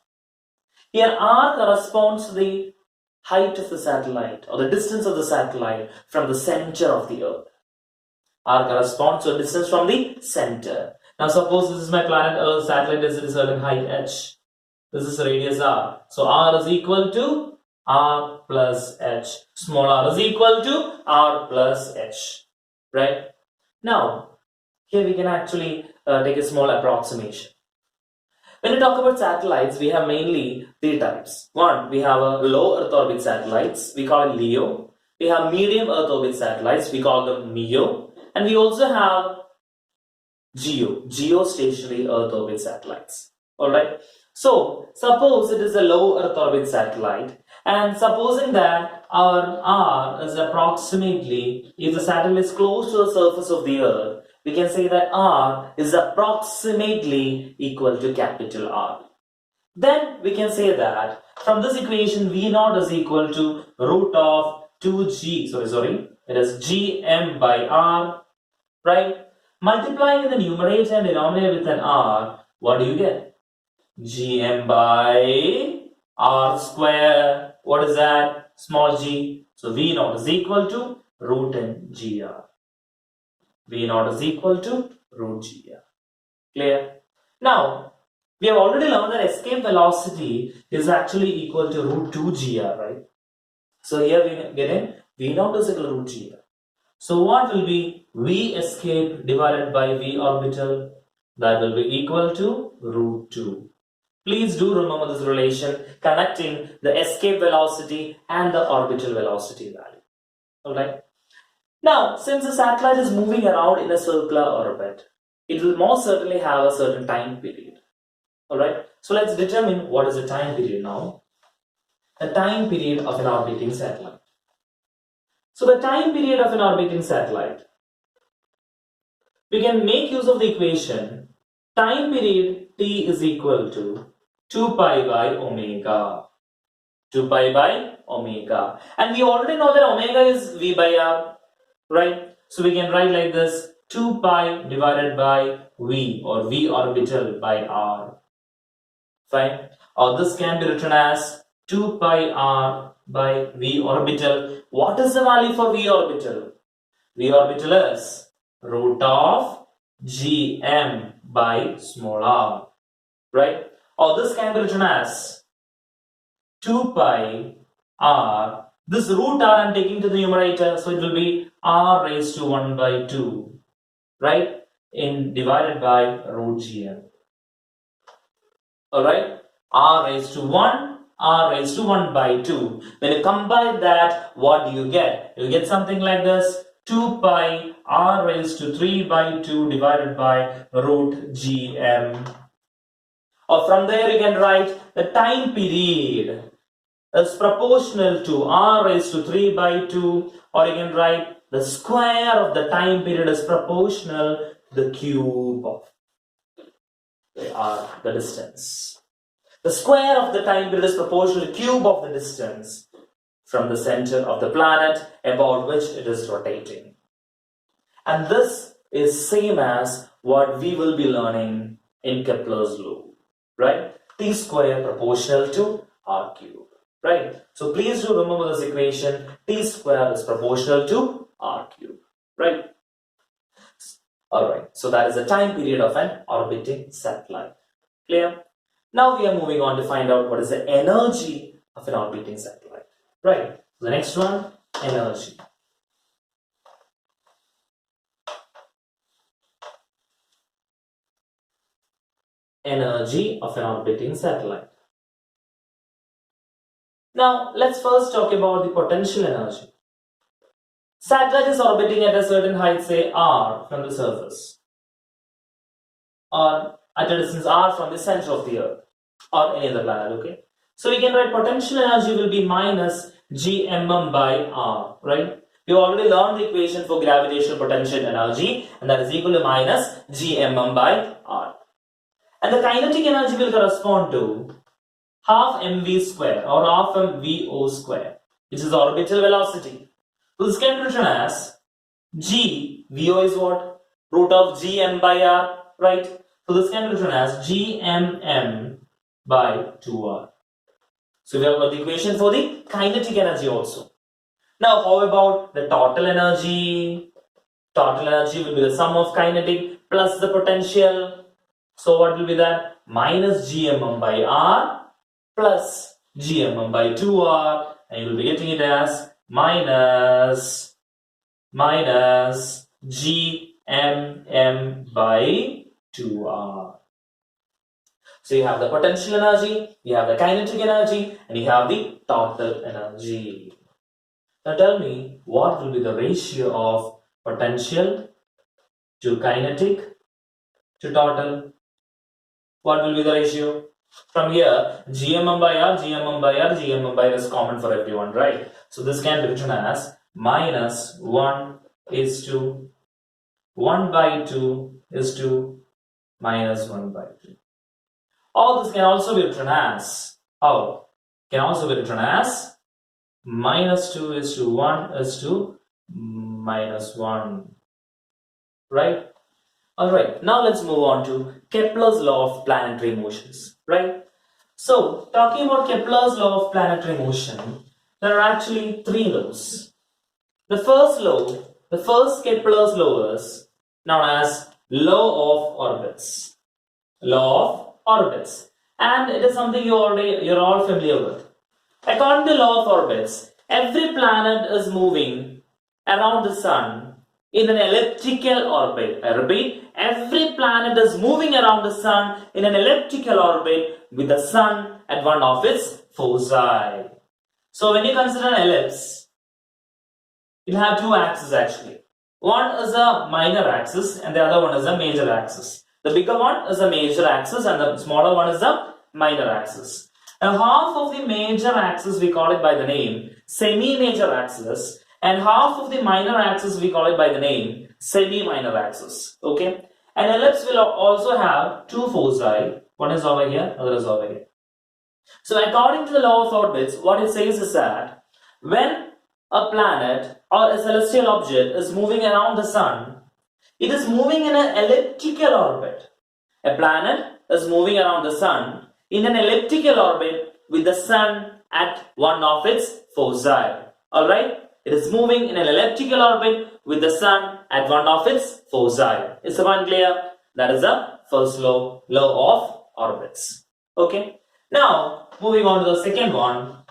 Here r corresponds to the height of the satellite or the distance of the satellite from the center of the earth. R corresponds to a distance from the center. Now suppose this is my planet Earth, satellite is at a certain height h. This is radius r. So r is equal to r plus h. Small r is equal to r plus h. Right? Now, here we can actually take a small approximation. When we talk about satellites, we have mainly three types. One, we have a low Earth orbit satellites, we call it LEO. We have medium Earth orbit satellites, we call them MEO. And we also have geostationary Earth orbit satellites. Alright. So, suppose it is a low Earth orbit satellite, and supposing that our R is approximately, if the satellite is close to the surface of the Earth, we can say that R is approximately equal to capital R. Then we can say that from this equation V0 is equal to root of 2g, it is gm by R, right? Multiplying in the numerator and denominator with an R, what do you get? Gm by R square. What is that? Small g. So V0 is equal to root in gr. V0 is equal to root gr. Clear? Now, we have already learned that escape velocity is actually equal to root 2 gr, right? So here we get in V0 is equal to root gr. So what will be V escape divided by V orbital? That will be equal to root 2. Please do remember this relation connecting the escape velocity and the orbital velocity value. Alright. Now, since the satellite is moving around in a circular orbit, it will most certainly have a certain time period. Alright. So let's determine what is the time period now. The time period of an orbiting satellite. So the time period of an orbiting satellite, we can make use of the equation time period t is equal to 2 pi by omega. 2 pi by omega. And we already know that omega is v by r, right? So we can write like this 2 pi divided by v or v orbital by r. Fine. Or this can be written as 2 pi r by v orbital. What is the value for v orbital? V orbital is root of gm by small r, right? Or this can be written as 2 pi r. This root r I am taking to the numerator, so it will be r raised to 1 by 2, right? In divided by root gm. Alright? R raised to 1, r raised to 1 by 2. When you combine that, what do you get? You get something like this. 2 pi r raised to 3 by 2 divided by root gm. Or from there you can write the time period is proportional to r raised to 3 by 2, or you can write the square of the time period is proportional to the cube of the distance. The square of the time period is proportional to the cube of the distance from the center of the planet about which it is rotating. And this is same as what we will be learning in Kepler's law, right? T square proportional to r cube, right? So please do remember this equation. T square is proportional to r cube, right? Alright, so that is the time period of an orbiting satellite. Clear? Now we are moving on to find out what is the energy of an orbiting satellite. Right, so the next one, energy. Energy of an orbiting satellite. Now let's first talk about the potential energy. Satellite is orbiting at a certain height, say r, from the surface, or at a distance r from the center of the earth or any other planet, okay? So we can write potential energy will be minus gmm by r, right? We already learned the equation for gravitational potential energy, and that is equal to minus gmm by r. And the kinetic energy will correspond to half mv square or half mvo square, which is the orbital velocity. So this can be written as g, vo is what? Root of gm by r, right? So this can be written as gmm by 2r. So we have got the equation for the kinetic energy also. Now how about the total energy? Total energy will be the sum of kinetic plus the potential. So what will be that? Minus gmm by r plus gmm by 2r, and you will be getting it as minus gmm by 2r. So you have the potential energy, you have the kinetic energy, and you have the total energy. Now tell me, what will be the ratio of potential to kinetic to total? What will be the ratio? From here, gmm by r, gmm by r, gmm by r is common for everyone, right? So this can be written as minus 1 is to 1 by 2 is to minus 1 by 2. All this can also be written as, how? Can also be written as minus 2 is to 1 is to minus 1, right? Alright, now let's move on to Kepler's law of planetary motions, right? So, talking about Kepler's law of planetary motion, there are actually three laws. The first law, the first Kepler's law is known as law of orbits. Law of orbits. And it is something you're all familiar with. According to the law of orbits, every planet is moving around the sun in an elliptical orbit. I repeat, every planet is moving around the sun in an elliptical orbit with the sun at one of its foci. So when you consider an ellipse, it will have two axes actually. One is a minor axis and the other one is a major axis. The bigger one is a major axis and the smaller one is a minor axis. Now half of the major axis we call it by the name semi-major axis, and half of the minor axis we call it by the name semi-minor axis. Okay, an ellipse will also have two foci. One is over here, other is over here. So according to the law of orbits, what it says is that when a planet or a celestial object is moving around the sun, it is moving in an elliptical orbit. A planet is moving around the sun in an elliptical orbit with the sun at one of its foci. Alright? It is moving in an elliptical orbit with the sun at one of its foci. Is the one clear? That is the first law of orbits. Okay? Now, moving on to the second one,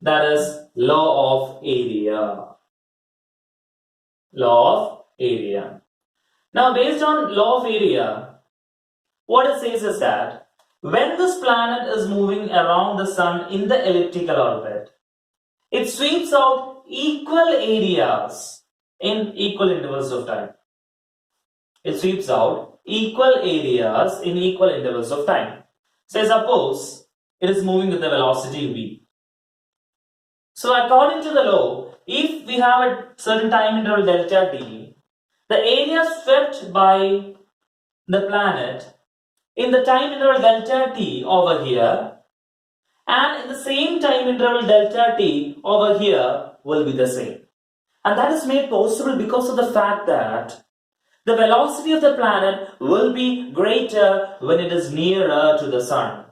that is law of area. Law of area. Now, based on law of area, what it says is that when this planet is moving around the sun in the elliptical orbit, it sweeps out equal areas in equal intervals of time. It sweeps out equal areas in equal intervals of time. Say suppose it is moving with the velocity v. So according to the law, if we have a certain time interval delta t, the area swept by the planet in the time interval delta t over here and in the same time interval delta t over here will be the same. And that is made possible because of the fact that the velocity of the planet will be greater when it is nearer to the sun.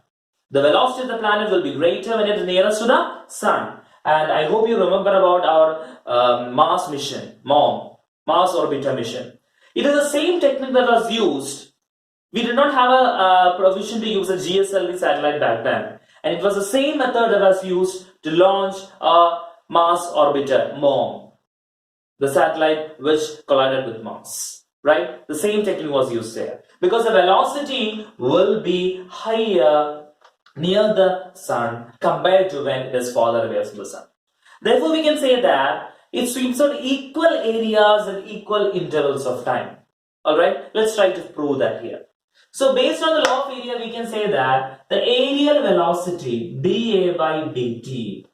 The velocity of the planet will be greater when it is nearest to the sun. And I hope you remember about our Mars mission, Mars orbiter mission. It is the same technique that was used. We did not have a provision to use a GSLV satellite back then. And it was the same method that was used to launch a Mars orbiter, MOM, the satellite which collided with Mars. Right? The same technique was used there. Because the velocity will be higher near the sun compared to when it is farther away from the sun. Therefore, we can say that it sweeps out equal areas and equal intervals of time. Alright, let's try to prove that here. So, based on the law of area, we can say that the aerial velocity dA by dt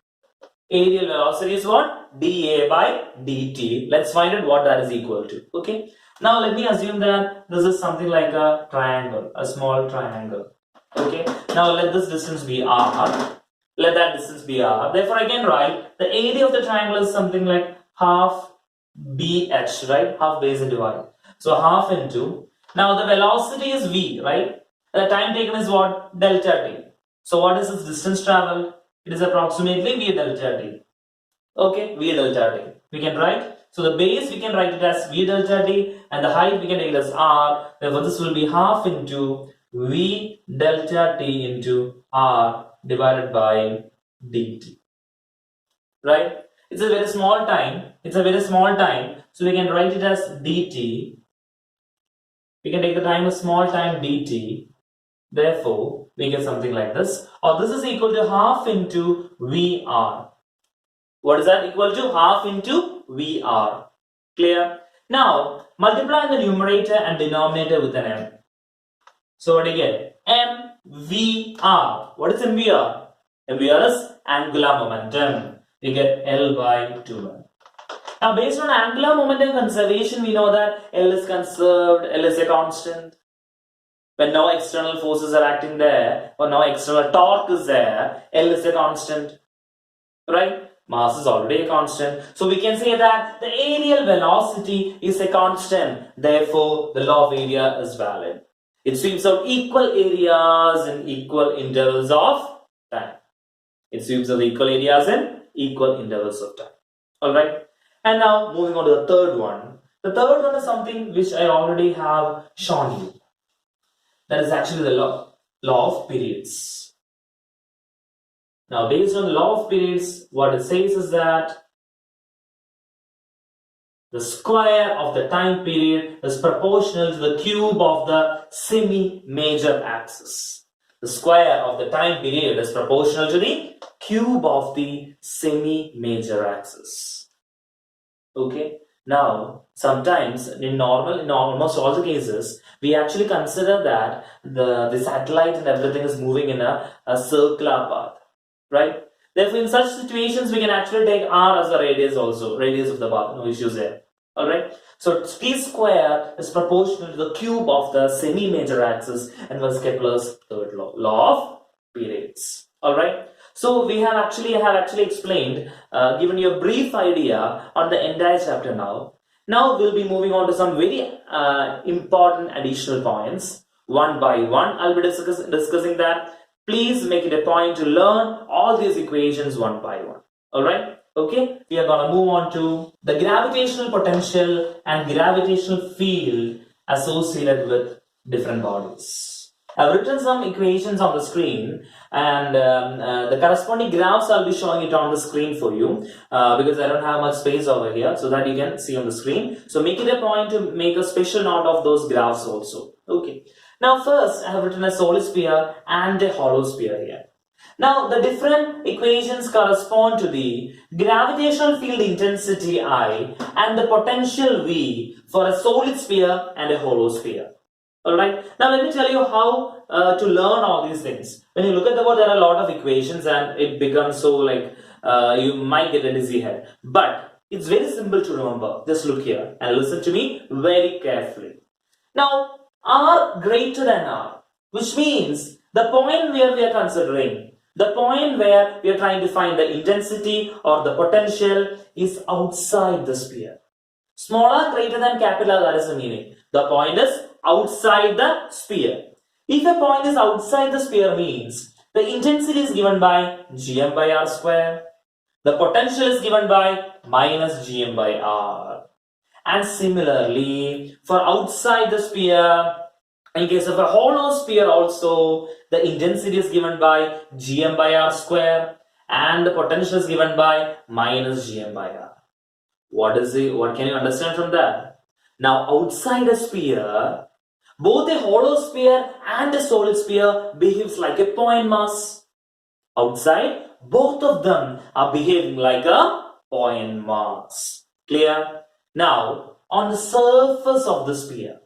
Aerial velocity is what? dA by dt. Let's find out what that is equal to. Okay. Now let me assume that this is something like a triangle, a small triangle. Okay. Now let this distance be r. Let that distance be r. Therefore, I can write the area of the triangle is something like half bh, right? Half base into y. So half into. Now the velocity is v, right? The time taken is what? Delta t. So what is this distance traveled? It is approximately v delta t. Okay, v delta t. We can write. So the base we can write it as v delta t, and the height we can take it as r. Therefore, this will be half into v delta t into r divided by dt. Right? It's a very small time. It's a very small time. So we can write it as dt. We can take the time as small time dt. Therefore, we get something like this. Or this is equal to half into VR. What is that equal to? Half into VR. Clear? Now, multiply the numerator and denominator with an m. So what do you get? MVR. What is MVR? MVR is angular momentum. You get L by 2m. Now, based on angular momentum conservation, we know that L is conserved, L is a constant. When no external forces are acting there, or no external torque is there, L is a constant, right? Mass is already a constant. So we can say that the aerial velocity is a constant. Therefore, the law of area is valid. It sweeps out equal areas in equal intervals of time. It sweeps out equal areas in equal intervals of time. Alright? And now, moving on to the third one. The third one is something which I already have shown you. That is actually the law of periods. Now, based on the law of periods, what it says is that the square of the time period is proportional to the cube of the semi-major axis. The square of the time period is proportional to the cube of the semi-major axis. Okay. Now, sometimes in almost all the cases, we actually consider that the satellite and everything is moving in a circular path, right? Therefore, in such situations, we can actually take r as the radius also, radius of the path, no issues there. Alright, so t square is proportional to the cube of the semi-major axis, and was Kepler's third law of periods. Alright. So we have actually explained, given you a brief idea on the entire chapter now. Now we'll be moving on to some very important additional points. One by one, I'll be discussing that. Please make it a point to learn all these equations one by one. Alright? Okay, we are going to move on to the gravitational potential and gravitational field associated with different bodies. I've written some equations on the screen, and the corresponding graphs I'll be showing it on the screen for you because I don't have much space over here so that you can see on the screen. So make it a point to make a special note of those graphs also. Okay. Now first I have written a solid sphere and a hollow sphere here. Now the different equations correspond to the gravitational field intensity I and the potential V for a solid sphere and a hollow sphere. Alright, now let me tell you how to learn all these things. When you look at the board, there are a lot of equations and it becomes so like you might get a dizzy head. But it's very simple to remember. Just look here and listen to me very carefully. Now, R greater than R, which means the point where we are considering, the point where we are trying to find the intensity or the potential is outside the sphere. Smaller greater than capital R, that is the meaning. The point is outside the sphere. If a point is outside the sphere means the intensity is given by gm by r square. The potential is given by minus gm by r. And similarly, for outside the sphere, in case of a hollow sphere also, the intensity is given by gm by r square and the potential is given by minus gm by r. What can you understand from that? Now, outside a sphere, both a hollow sphere and a solid sphere behaves like a point mass. Outside, both of them are behaving like a point mass. Clear? Now, on the surface of the sphere,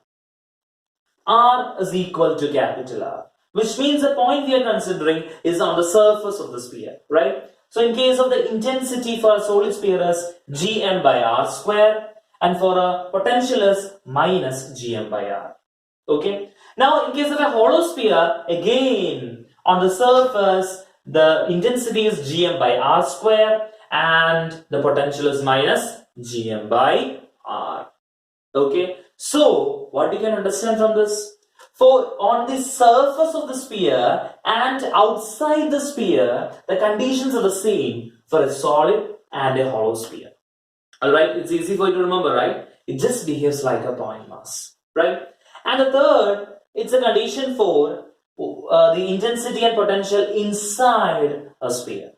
R is equal to capital R, which means the point we are considering is on the surface of the sphere, right? So in case of the intensity for a solid sphere is gm by r square, and for a potential is minus gm by r. Okay. Now in case of a hollow sphere, again on the surface the intensity is gm by r square and the potential is minus gm by r. Okay. So what you can understand from this? For on the surface of the sphere and outside the sphere, the conditions are the same for a solid and a hollow sphere. Alright, it's easy for you to remember, right? It just behaves like a point mass, right? And the third, it's a condition for the intensity and potential inside a sphere.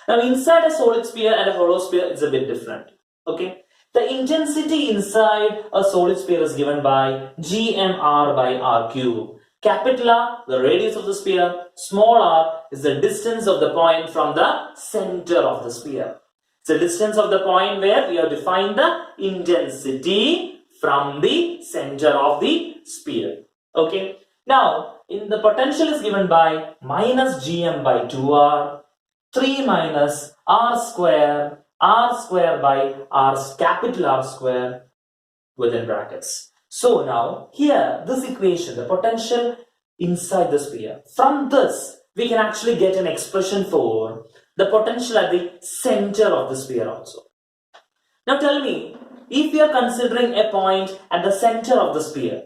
Now, inside a solid sphere and a hollow sphere, it's a bit different, okay? The intensity inside a solid sphere is given by gmr by r cube. Capital R, the radius of the sphere. Small r is the distance of the point from the center of the sphere. It's the distance of the point where we have defined the intensity from the center of the sphere. Okay. Now, in the potential is given by minus gm by 2r, 3 minus r square by r capital R square within brackets. So now here this equation, the potential inside the sphere, from this we can actually get an expression for the potential at the center of the sphere also. Now tell me, if we are considering a point at the center of the sphere,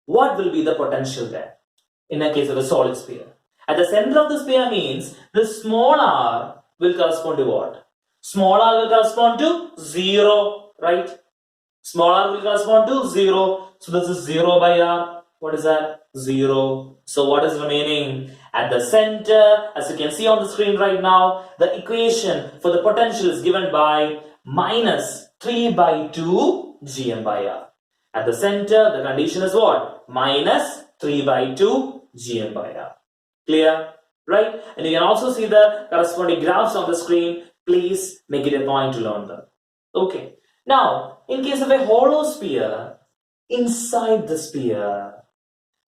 what will be the potential there in a case of a solid sphere? At the center of the sphere means the small r will correspond to what? Small r will correspond to 0, right? Small r will correspond to 0. So this is 0 by r. What is that? 0. So what is remaining? At the center, as you can see on the screen right now, the equation for the potential is given by minus 3 by 2 gm by r. At the center, the condition is what? Minus 3 by 2 gm by r. Clear? Right? And you can also see the corresponding graphs on the screen. Please make it a point to learn them. Okay. Now, in case of a hollow sphere, inside the sphere,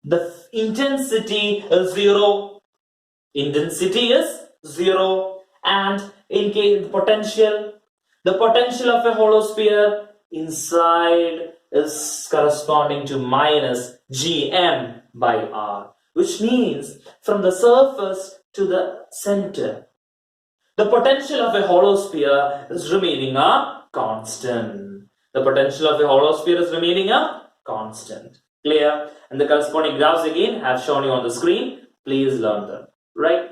the intensity is 0. Intensity is 0. And in case the potential of a hollow sphere inside is corresponding to minus gm by r, which means from the surface to the center, the potential of a hollow sphere is remaining a constant. The potential of a hollow sphere is remaining a constant. Clear? And the corresponding graphs again have shown you on the screen. Please learn them. Right?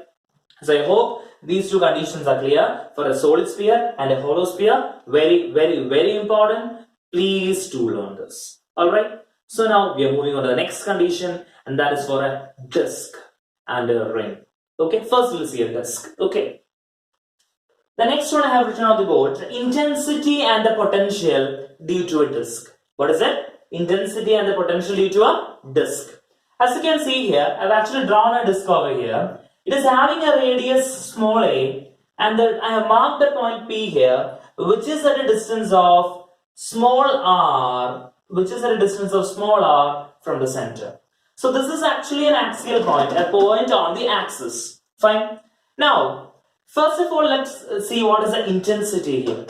So I hope these two conditions are clear for a solid sphere and a hollow sphere. Very, very, very important. Please do learn this. Alright? So now we are moving on to the next condition, and that is for a disk and a ring. Okay, first we'll see a disk. Okay. The next one I have written on the board, the intensity and the potential due to a disk. What is it? Intensity and the potential due to a disk. As you can see here, I've actually drawn a disk over here. It is having a radius small a, and I have marked the point P here, which is at a distance of small r, from the center. So this is actually an axial point, a point on the axis. Fine. Now, first of all, let's see what is the intensity here.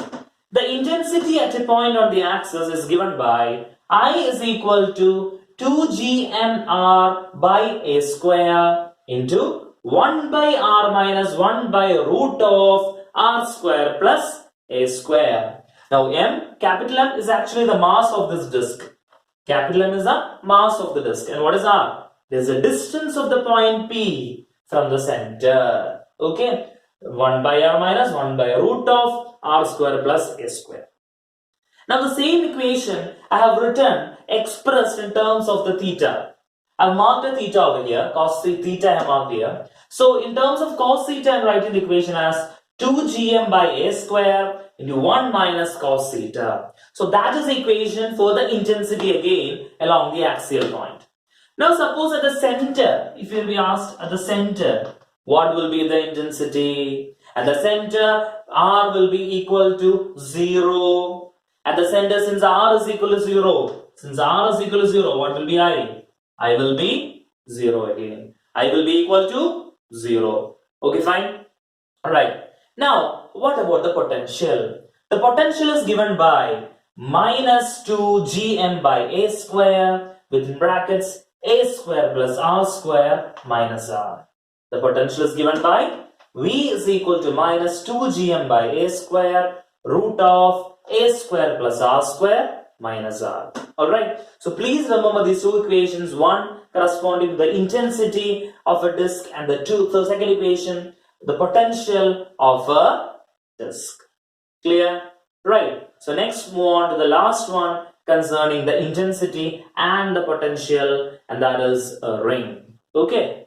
The intensity at a point on the axis is given by I is equal to 2gmr by a square into 1 by r minus 1 by root of r square plus a square. Now capital M is actually the mass of this disk. Capital M is the mass of the disk. And what is r? There's a distance of the point P from the center. Okay. 1 by r minus 1 by root of r square plus a square. Now the same equation I have written expressed in terms of the theta. I have marked a theta over here. Cos theta I have marked here. So in terms of cos theta, I am writing the equation as 2gm by a square into 1 minus cos theta. So that is the equation for the intensity again along the axial point. Now suppose at the center, if you will be asked at the center, what will be the intensity? At the center, r will be equal to 0. At the center, since r is equal to 0, what will be I? I will be 0 again. I will be equal to 0. Okay, fine. Alright. Now, what about the potential? The potential is given by minus 2gm by a square within brackets a square plus r square minus r. The potential is given by v is equal to minus 2gm by a square root of a square plus r square minus r. Alright, so please remember these two equations, one corresponding to the intensity of a disk and the second equation, the potential of a disk. Clear? Right. So next move on to the last one concerning the intensity and the potential, and that is a ring. Okay.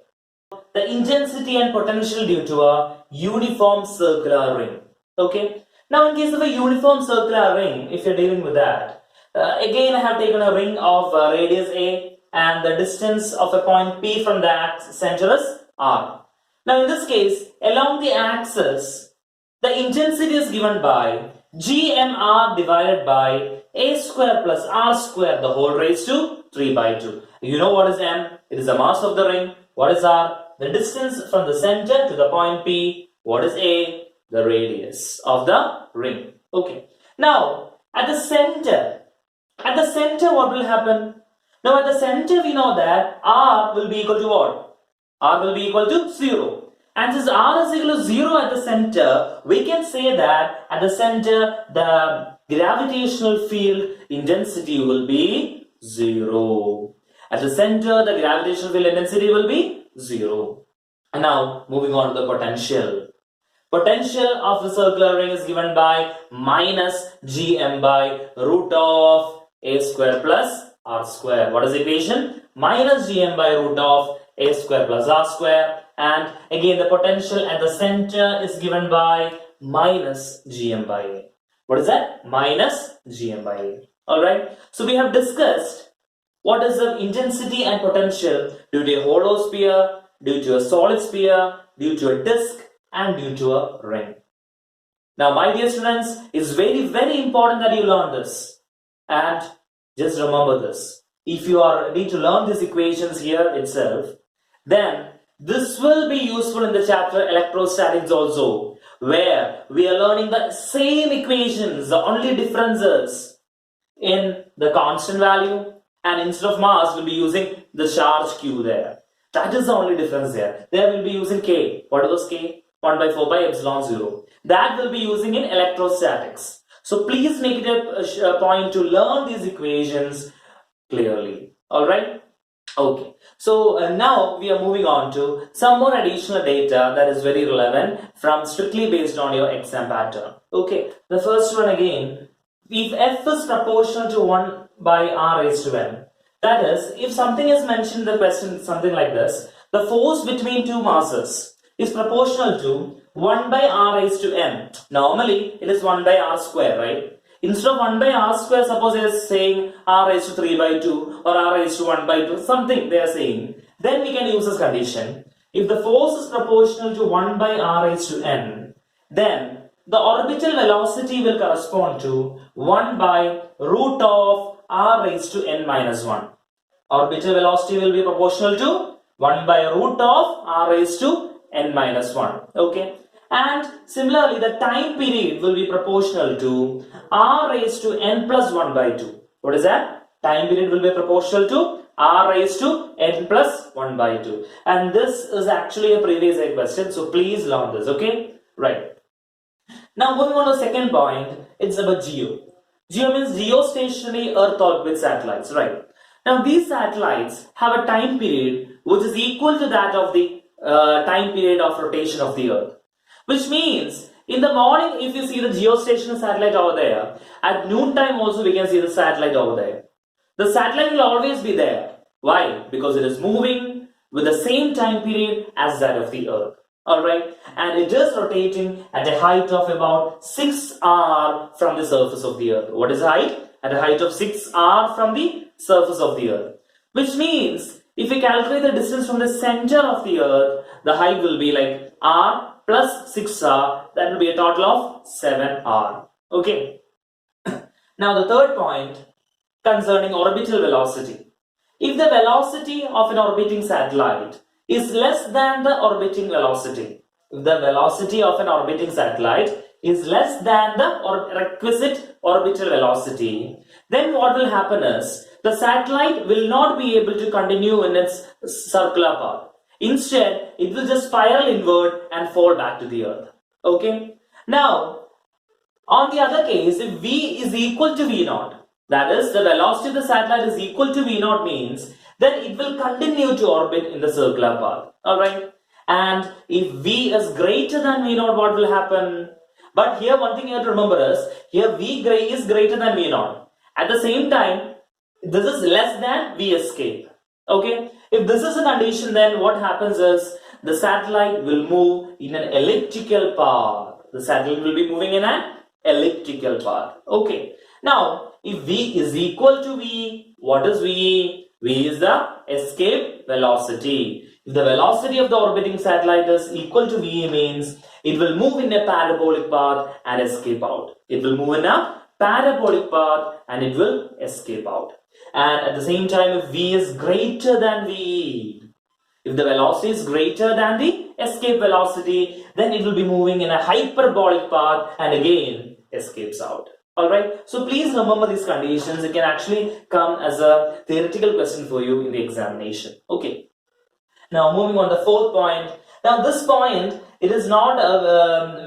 The intensity and potential due to a uniform circular ring. Okay. Now in case of a uniform circular ring, if you're dealing with that, again I have taken a ring of radius a and the distance of a point P from that center is r. Now in this case, along the axis, the intensity is given by gmr divided by a square plus r square the whole raised to 3 by 2. You know what is m? It is the mass of the ring. What is r? The distance from the center to the point P. What is a? The radius of the ring. Okay. Now, at the center what will happen? Now at the center we know that r will be equal to what? R will be equal to 0. And since r is equal to 0 at the center, we can say that at the center the gravitational field intensity will be 0. At the center the gravitational field intensity will be 0. And now moving on to the potential. Potential of the circular ring is given by minus gm by root of a square plus r square. What is the equation? Minus gm by root of a square plus r square, and again the potential at the center is given by minus gm by a. What is that? Minus gm by a. Alright, so we have discussed what is the intensity and potential due to a hollow sphere, due to a solid sphere, due to a disk, and due to a ring. Now my dear students, it's very important that you learn this, and just remember this. If you need to learn these equations here itself, then this will be useful in the chapter electrostatics also, where we are learning the same equations. The only differences in the constant value, and instead of mass we'll be using the charge q there. That is the only difference there. There we'll be using k. What are those k? 1 by 4 by epsilon 0. That we'll be using in electrostatics. So please make it a point to learn these equations clearly. Alright? Okay. So now we are moving on to some more additional data that is very relevant from strictly based on your exam pattern. Okay. The first one again, if f is proportional to 1 by r raised to n, that is, if something is mentioned in the question something like this, the force between two masses is proportional to 1 by r raised to n. Normally, it is 1 by r square, right? Instead of 1 by r square, suppose it is saying r raised to 3 by 2 or r raised to 1 by 2, something they are saying. Then we can use this condition. If the force is proportional to 1 by r raised to n, then the orbital velocity will correspond to 1 by root of r raised to n minus 1. Orbital velocity will be proportional to 1 by root of r raised to n minus 1. Okay. And similarly, the time period will be proportional to r raised to n plus 1 by 2. What is that? Time period will be proportional to r raised to n plus 1 by 2. And this is actually a previous year question, so please learn this. Okay. Right. Now moving on to the second point, it's about GEO. GEO means geostationary Earth orbit satellites, right? Now these satellites have a time period which is equal to that of the time period of rotation of the Earth. Which means in the morning if you see the geostationary satellite over there, at noon time also we can see the satellite over there. The satellite will always be there. Why? Because it is moving with the same time period as that of the Earth. Alright, and it is rotating at a height of about 6r from the surface of the Earth. What is the height? At a height of 6r from the surface of the Earth. Which means, if we calculate the distance from the center of the Earth, the height will be like r plus 6r, that will be a total of 7r. Okay. Now the third point concerning orbital velocity. If the velocity of an orbiting satellite is less than the orbiting velocity, if the velocity of an orbiting satellite is less than the requisite orbital velocity, then what will happen is the satellite will not be able to continue in its circular path. Instead, it will just spiral inward and fall back to the earth. Okay. Now, on the other case, if V is equal to V0, that is, the velocity of the satellite is equal to V0 means, then it will continue to orbit in the circular path. Alright. And if V is greater than V0, what will happen? But here one thing you have to remember is, here V is greater than V0. At the same time, this is less than V escape. Okay. If this is a condition, then what happens is, the satellite will move in an elliptical path. The satellite will be moving in an elliptical path. Okay. Now, if V is equal to V, what is V? V is the escape velocity. If the velocity of the orbiting satellite is equal to V, means it will move in a parabolic path and escape out. It will move in a parabolic path and it will escape out. And at the same time, if V is greater than V, if the velocity is greater than the escape velocity, then it will be moving in a hyperbolic path and again escapes out. Alright, so please remember these conditions. It can actually come as a theoretical question for you in the examination. Okay. Now moving on the fourth point. Now this point, it is not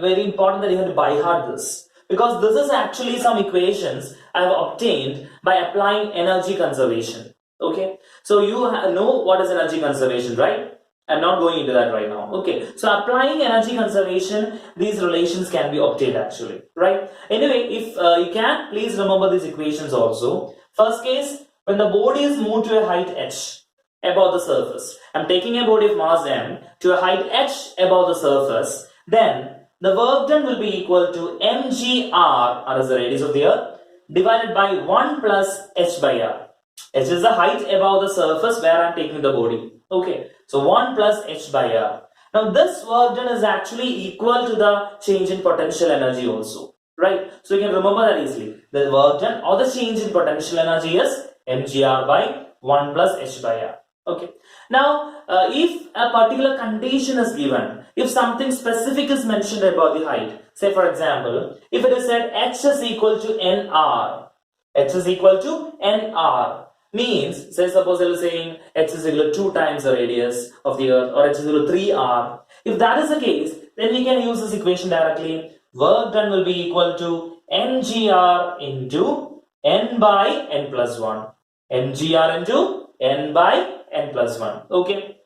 very important that you have to by heart this, because this is actually some equations I have obtained by applying energy conservation. Okay, so you know what is energy conservation, right? I'm not going into that right now. Okay, so applying energy conservation, these relations can be obtained actually, right? Anyway, if you can, please remember these equations also. First case, when the body is moved to a height h above the surface, I'm taking a body of mass m to a height h above the surface, then the work done will be equal to mgr, r is the radius of the earth, divided by 1 plus h by r. H is the height above the surface where I'm taking the body. Okay, so 1 plus h by r. Now this work done is actually equal to the change in potential energy also, right? So you can remember that easily. The work done or the change in potential energy is mgr by 1 plus h by r. Okay. Now, if a particular condition is given, if something specific is mentioned about the height, say for example, if it is said h is equal to nr, h is equal to nr, means, say suppose they were saying h is equal to 2 times the radius of the earth, or h is equal to 3r. If that is the case, then we can use this equation directly. Work done will be equal to mgr into n by n plus 1. mgr into n by n plus 1. Okay.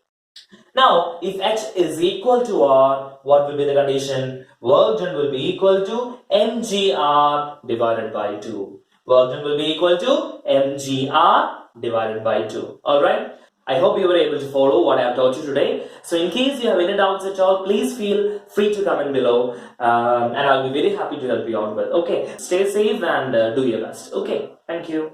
Now, if h is equal to r, what will be the condition? Work done will be equal to mgr divided by 2. Work done will be equal to mgr divided by 2. Alright. I hope you were able to follow what I have taught you today. So in case you have any doubts at all, please feel free to comment below and I'll be very happy to help you out with. Okay. Stay safe and do your best. Okay. Thank you.